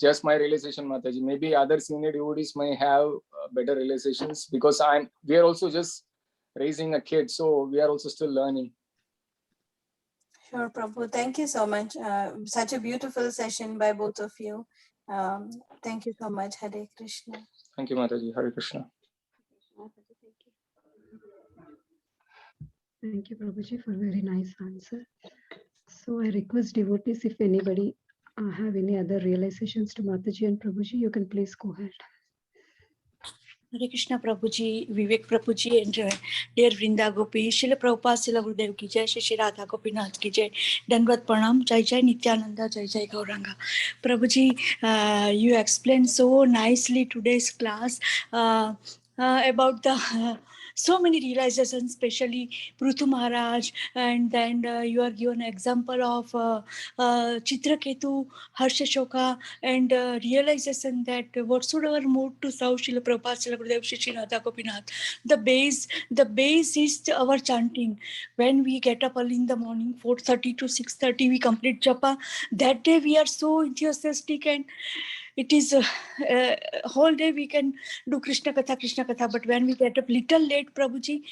just my realization, Mataji. Maybe other senior devotees may have better realizations, because we are also just raising a kid, so we are also still learning. Sure, Prabhu. Thank you so much. Such a beautiful session by both of you. Thank you so much. Hare Krishna. Thank you, Mataji. Hare Krishna. Thank you, Prabhuji, for a very nice answer. So I request devotees, if anybody have any other realizations to Mataji and Prabhuji, you can please go ahead. Hare Krishna Prabhuji, Vivek Prabhuji, and dear Vrinda Gopi, Srila Prabhupada, Srila Gurudev ki jai, Shri Radha Gopinath ki jai, Dandavat Pranam, Jai Jai Nityananda, Jai Jai Gauranga. Prabhuji, you explained so nicely today's class about the so many realizations, especially Prithu Maharaj, and then you are given an example of Chitraketu, Harsha Shoka, and realization that whatsoever moved to South Srila Prabhupada, Srila Gurudev, Shri Radha Gopinath, the base is our chanting. When we get up early in the morning, 4:30 to 6:30, we complete japa. That day we are so enthusiastic, and it is whole day we can do Krishna Katha, but when we get up little late, Prabhuji,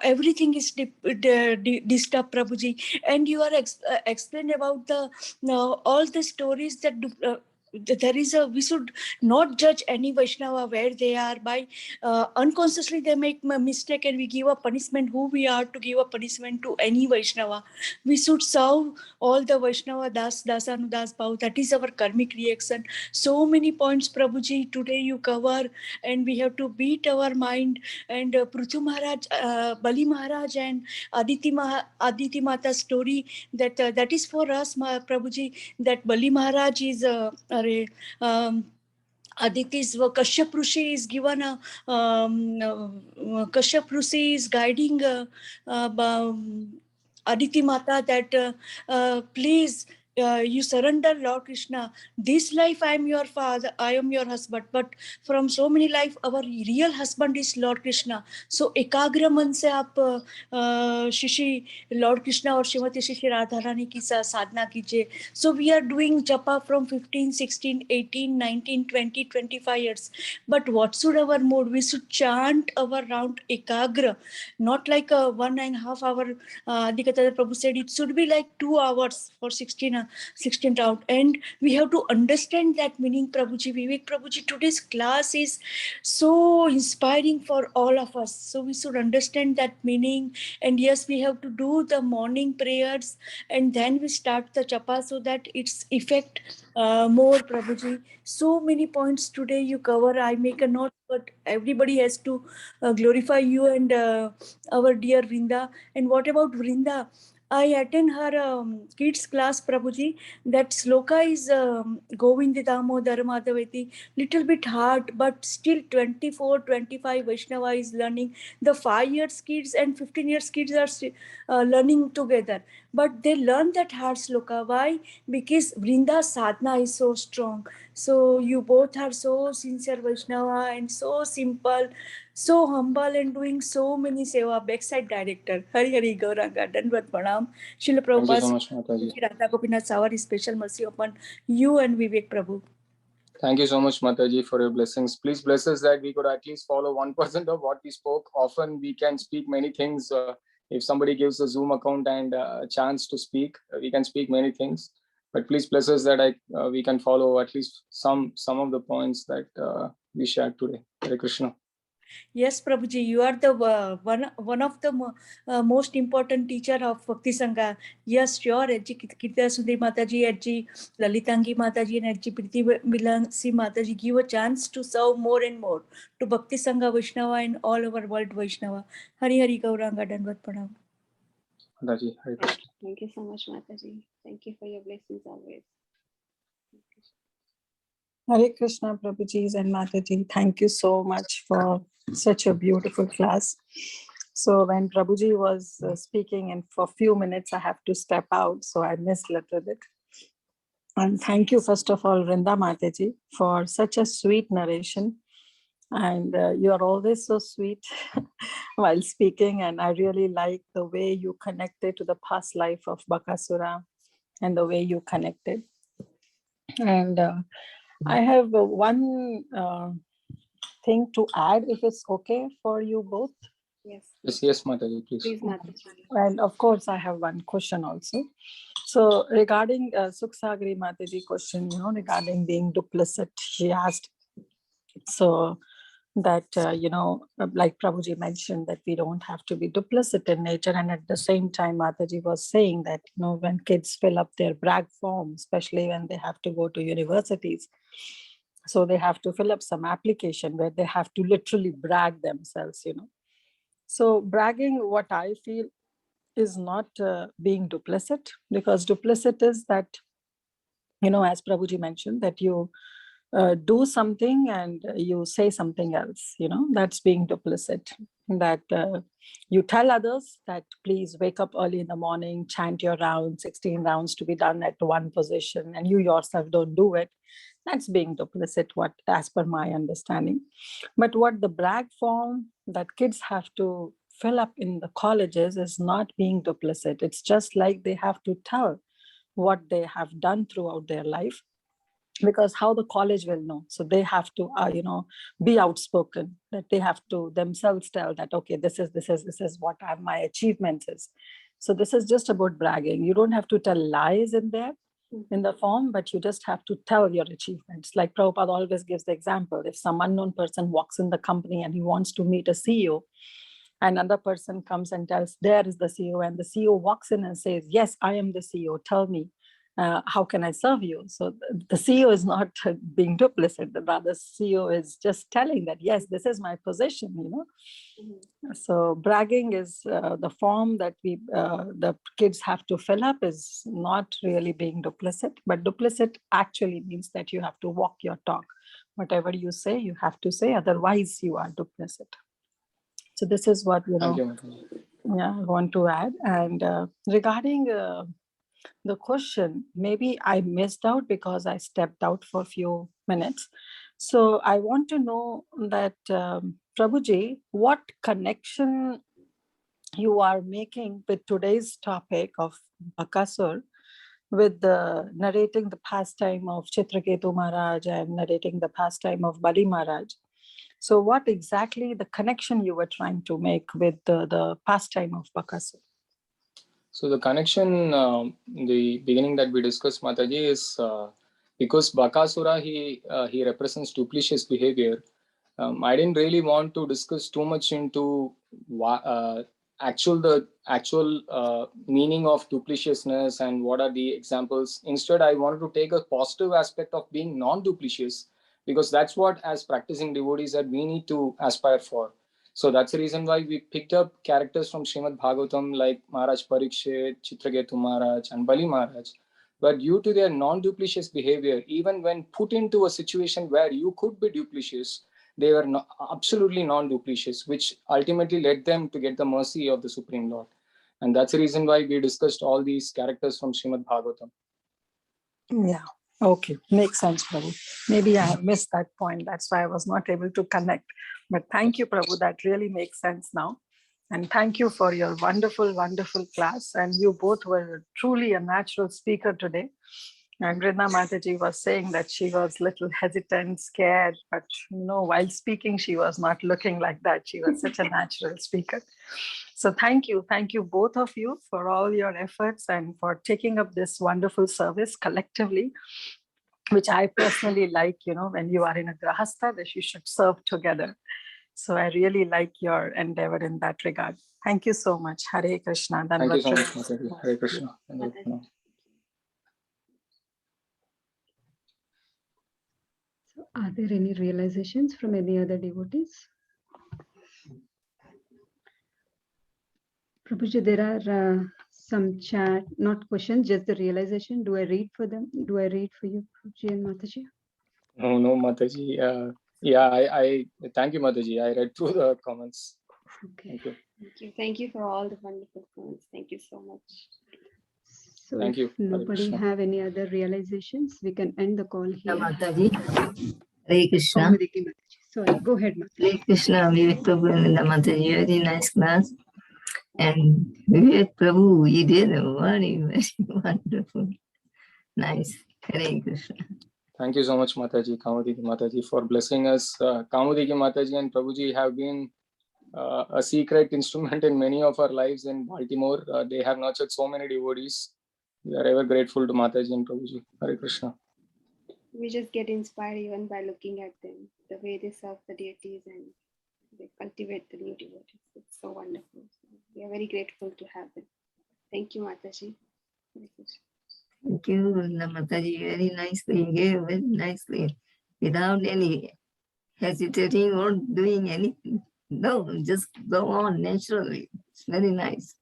everything is disturbed, Prabhuji. And you are explain about the all the stories that we should not judge any Vaishnava where they are by unconsciously they make a mistake, and we give a punishment. Who we are to give a punishment to any Vaishnava? We should serve all the Vaishnava Dasanudas Bhav. That is our karmic reaction. So many points, Prabhuji, today you cover, and we have to beat our mind. And Prithu Maharaj, Bali Maharaj, and Aditi Mata story, that is for us, Prabhuji, that Bali Maharaj is Aditi's Kashyap Rishi is given Kashyap Rishi is guiding Aditi Mata that please you surrender, Lord Krishna. This life I am your father, I am your husband, but from so many life our real husband is Lord Krishna. So ekagra man se aap Shishi Lord Krishna or Shrimati Shishi Radharani ki sadhana kijiye. So we are doing japa from 15, 16, 18, 19, 20, 25 years. But what should our mood? We should chant our round ekagra, not like a 1.5 hour. Adhikata Prabhu said it should be like 2 hours for 16 round. And we have to understand that meaning, Prabhuji. Vivek Prabhuji, today's class is so inspiring for all of us. So we should understand that meaning. And yes, we have to do the morning prayers, and then we start the japa so that its effect more, Prabhuji. So many points today you cover. I make a note, but everybody has to glorify you and our dear Vrinda. And what about Vrinda? I attend her kids class, Prabhuji. That sloka is Govinda Damodar Madhavati. Little bit hard, but still 24, 25 Vaishnava is learning. The 5 years kids and 15 years kids are learning together. But they learn that hard sloka. Why? Because Vrinda's sadhana is so strong. So you both are so sincere Vaishnava and so simple, so humble, and doing so many seva. Backside director. Hari Hari Gauranga. Dandavat Pranam. Srila Thank you so Prabhupada, much, Mataji. Radha Gopinath Savar, special mercy upon you and Vivek Prabhu. Thank you so much, Mataji, for your blessings. Please bless us that we could at least follow 1% of what we spoke. Often we can speak many things. If somebody gives a Zoom account and a chance to speak, we can speak many things. But please bless us that we can follow at least some of the points that we shared today. Hare Krishna. Yes, Prabhuji, you are the one of the most important teacher of Bhakti Sangha. Yes, sure. Kirtya Sundari Mataji, Edji Lalitangi Mataji, and Edji Priti Milansi Mataji give a chance to serve more and more to Bhakti Sangha Vaishnava and all over world Vaishnava. Hari Hari Gauranga Danvat Pranam. Mataji, Hare Krishna. Thank you so much, Mataji. Thank you for your blessings always. Hare Krishna, Prabhuji and Mataji. Thank you so much for such a beautiful class. So when Prabhuji was speaking, and for a few minutes I have to step out, so I missed a little bit. And thank you, first of all, Vrunda Mataji, for such a sweet narration. And you are always so sweet while speaking. And I really like the way you connected to the past life of Bakasura and the way you connected. And I have one thing to add, if it's okay for you both. Yes, Mataji, please. Please, Mataji. And of course, I have one question also. So regarding Sukhsagri Mataji question, regarding being duplicit, she asked. So that, like Prabhuji mentioned, that we don't have to be duplicit in nature. And at the same time, Mataji was saying that, when kids fill up their brag form, especially when they have to go to universities, so they have to fill up some application where they have to literally brag themselves, So bragging, what I feel, is not being duplicit, because duplicit is that, as Prabhuji mentioned, that you do something and you say something else, that's being duplicit. That you tell others that please wake up early in the morning, chant your round, 16 rounds to be done at one position, and you yourself don't do it. That's being duplicit, as per my understanding. But what the brag form that kids have to fill up in the colleges is not being duplicit. It's just like they have to tell what they have done throughout their life, because how the college will know. So they have to, be outspoken, that they have to themselves tell that, okay, this is what my achievements is. So this is just about bragging. You don't have to tell lies in there, in the form, but you just have to tell your achievements. Like Prabhupada always gives the example, if some unknown person walks in the company and he wants to meet a CEO, and another person comes and tells, there is the CEO, and the CEO walks in and says, yes, I am the CEO, tell me, how can I serve you? So the CEO is not being duplicit, the rather CEO is just telling that, yes, this is my position, So bragging is the form that the kids have to fill up, is not really being duplicit, but duplicit actually means that you have to walk your talk. Whatever you say, you have to say, otherwise you are duplicit. So this is what, Thank you, Mataji. I want to add. And regarding the question, maybe I missed out because I stepped out for a few minutes. So I want to know that, Prabhuji, what connection you are making with today's topic of Bakasur, with narrating the pastime of Chitraketu Maharaj and narrating the pastime of Bali Maharaj. So what exactly the connection you were trying to make with the pastime of Bakasur? So the connection, the beginning that we discussed, Mataji, is because Bakasura, he represents duplicitous behavior. I didn't really want to discuss too much into the actual meaning of duplicitousness and what are the examples. Instead, I wanted to take a positive aspect of being non-duplicitous, because that's what, as practicing devotees, that we need to aspire for. So that's the reason why we picked up characters from Srimad Bhagavatam like Maharaj Parikshit, Chitraketu Maharaj, and Bali Maharaj. But due to their non-duplicitous behavior, even when put into a situation where you could be duplicitous, they were absolutely non-duplicitous, which ultimately led them to get the mercy of the Supreme Lord. And that's the reason why we discussed all these characters from Srimad Bhagavatam. Yeah. Okay. Makes sense, Prabhu. Maybe I have missed that point. That's why I was not able to connect. But thank you, Prabhu. That really makes sense now. And thank you for your wonderful, wonderful class. And you both were truly a natural speaker today. And Vrunda Mataji was saying that she was a little hesitant, scared, but while speaking, she was not looking like that. She was such a natural speaker. So thank you both of you for all your efforts and for taking up this wonderful service collectively, which I personally like, when you are in a grahastha, that you should serve together. So I really like your endeavor in that regard. Thank you so much. Hare Krishna. Thank you so much, Dandavat Mataji. Hare Krishna. So are there any realizations from any other devotees? Prabhuji, there are some chat, not questions, just the realization. Do I read for them? Do I read for you, Prabhuji and Mataji? No, Mataji. Yeah, I thank you, Mataji. I read through the comments. Okay. Thank you. Thank you. Thank you for all the wonderful comments. Thank you so much. So Thank you. if Hare nobody Krishna. have any other realizations, we can end the call here. Mataji. Hare Krishna. Kaumudiki Mataji. Sorry, go ahead, Mataji. Hare Krishna, Vivek Prabhu and Mataji. Very nice class. And Vivek Prabhu, you did a very, very wonderful. Nice. Hare Krishna. Thank you so much, Mataji, Kaumudiki Mataji, for blessing us. Kaumudiki Mataji and Prabhuji have been a secret instrument in many of our lives in Baltimore. They have nurtured so many devotees. We are ever grateful to Mataji and Prabhuji. Hare Krishna. We just get inspired even by looking at them, the way they serve the deities and they cultivate the new devotees. It's so wonderful. So we are very grateful to have them. Thank you, Mataji. Hare Krishna. Thank you, Mataji. Very nicely. You gave very nicely. Without any hesitating or doing anything. No, just go on naturally. It's very nice.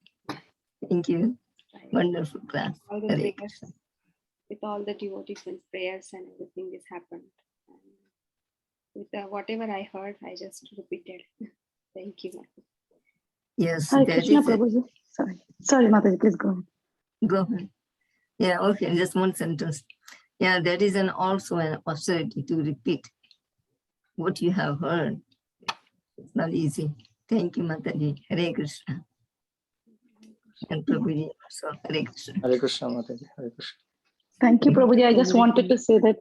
Thank you. Wonderful class. All the Hare prayers, Krishna. with all the devotees and prayers and everything this happened. And with whatever I heard, I just repeated. Thank you, Mataji. Yes, Hare that Krishna, is it. Prabhuji. Sorry, Mataji, please go ahead. Go ahead. Yeah, okay, just one sentence. Yeah, that is also an authority to repeat what you have heard. It's not easy. Thank you, Mataji. Hare Krishna. And Prabhuji also. Hare Krishna. Hare Krishna, Mataji. Hare Krishna. Thank you, Thank Prabhuji. you, I just Kaumudiki. wanted to say that,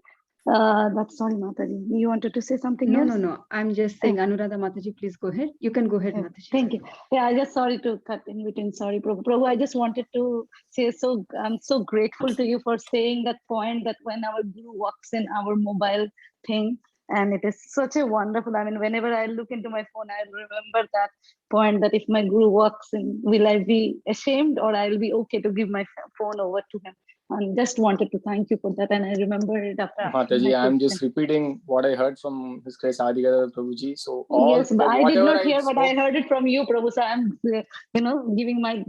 sorry, Mataji. You wanted to say something No, else? no. I'm just saying, Anuradha Mataji, please go ahead. You can go ahead, Yeah, Mataji. thank you. Yeah, I just sorry to cut in between. Sorry, Prabhu. Prabhu, I just wanted to say I'm so grateful to you for saying that point that when our guru walks in our mobile thing, and it is such a wonderful. I mean, whenever I look into my phone, I remember that point that if my guru walks in, will I be ashamed or I'll be okay to give my phone over to him? And just wanted to thank you for that. And I remember it after asking Mataji, my I am question. just repeating what I heard from His Grace Adigadar Prabhuji. So all Yes, but I did whatever not I hear, but I spoke, heard it from you, Prabhu. So I'm, giving my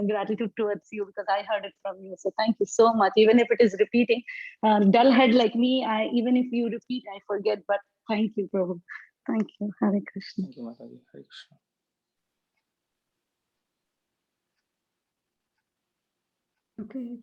gratitude towards you because I heard it from you. So thank you so much. Even if it is repeating, dull head like me, even if you repeat, I forget. But thank you, Prabhu. Thank you. Hare Krishna. thank you, Mataji. Hare Krishna. Okay.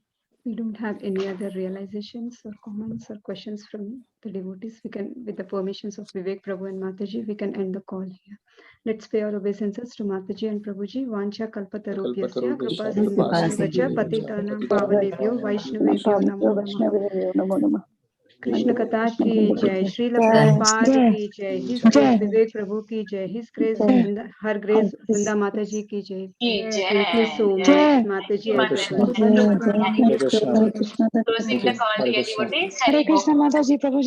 We don't have any other realizations or comments or questions from the devotees. We can, with the permissions of Vivek, Prabhu and Mataji, we can end the call here. Let's pay our obeisances to Mataji and Prabhuji. Vancha kalpatarubhyasya kripa sindhubhyacha patitanam pavanebhyo vaishnavebhyo namo namah. Krishna Katha ki jai, Srila Prabhupada ki jai, His Grace Vivek Prabhu ki jai, His Grace Vrunda, Her Grace Vrunda Mataji ki jai. Thank you so much, Mataji Hare and Krishna. Prabhuji. Hare Krishna. Closing Thank the you. call, Hare dear Krishna. devotees. Hare Krishna, Mataji, Prabhuji.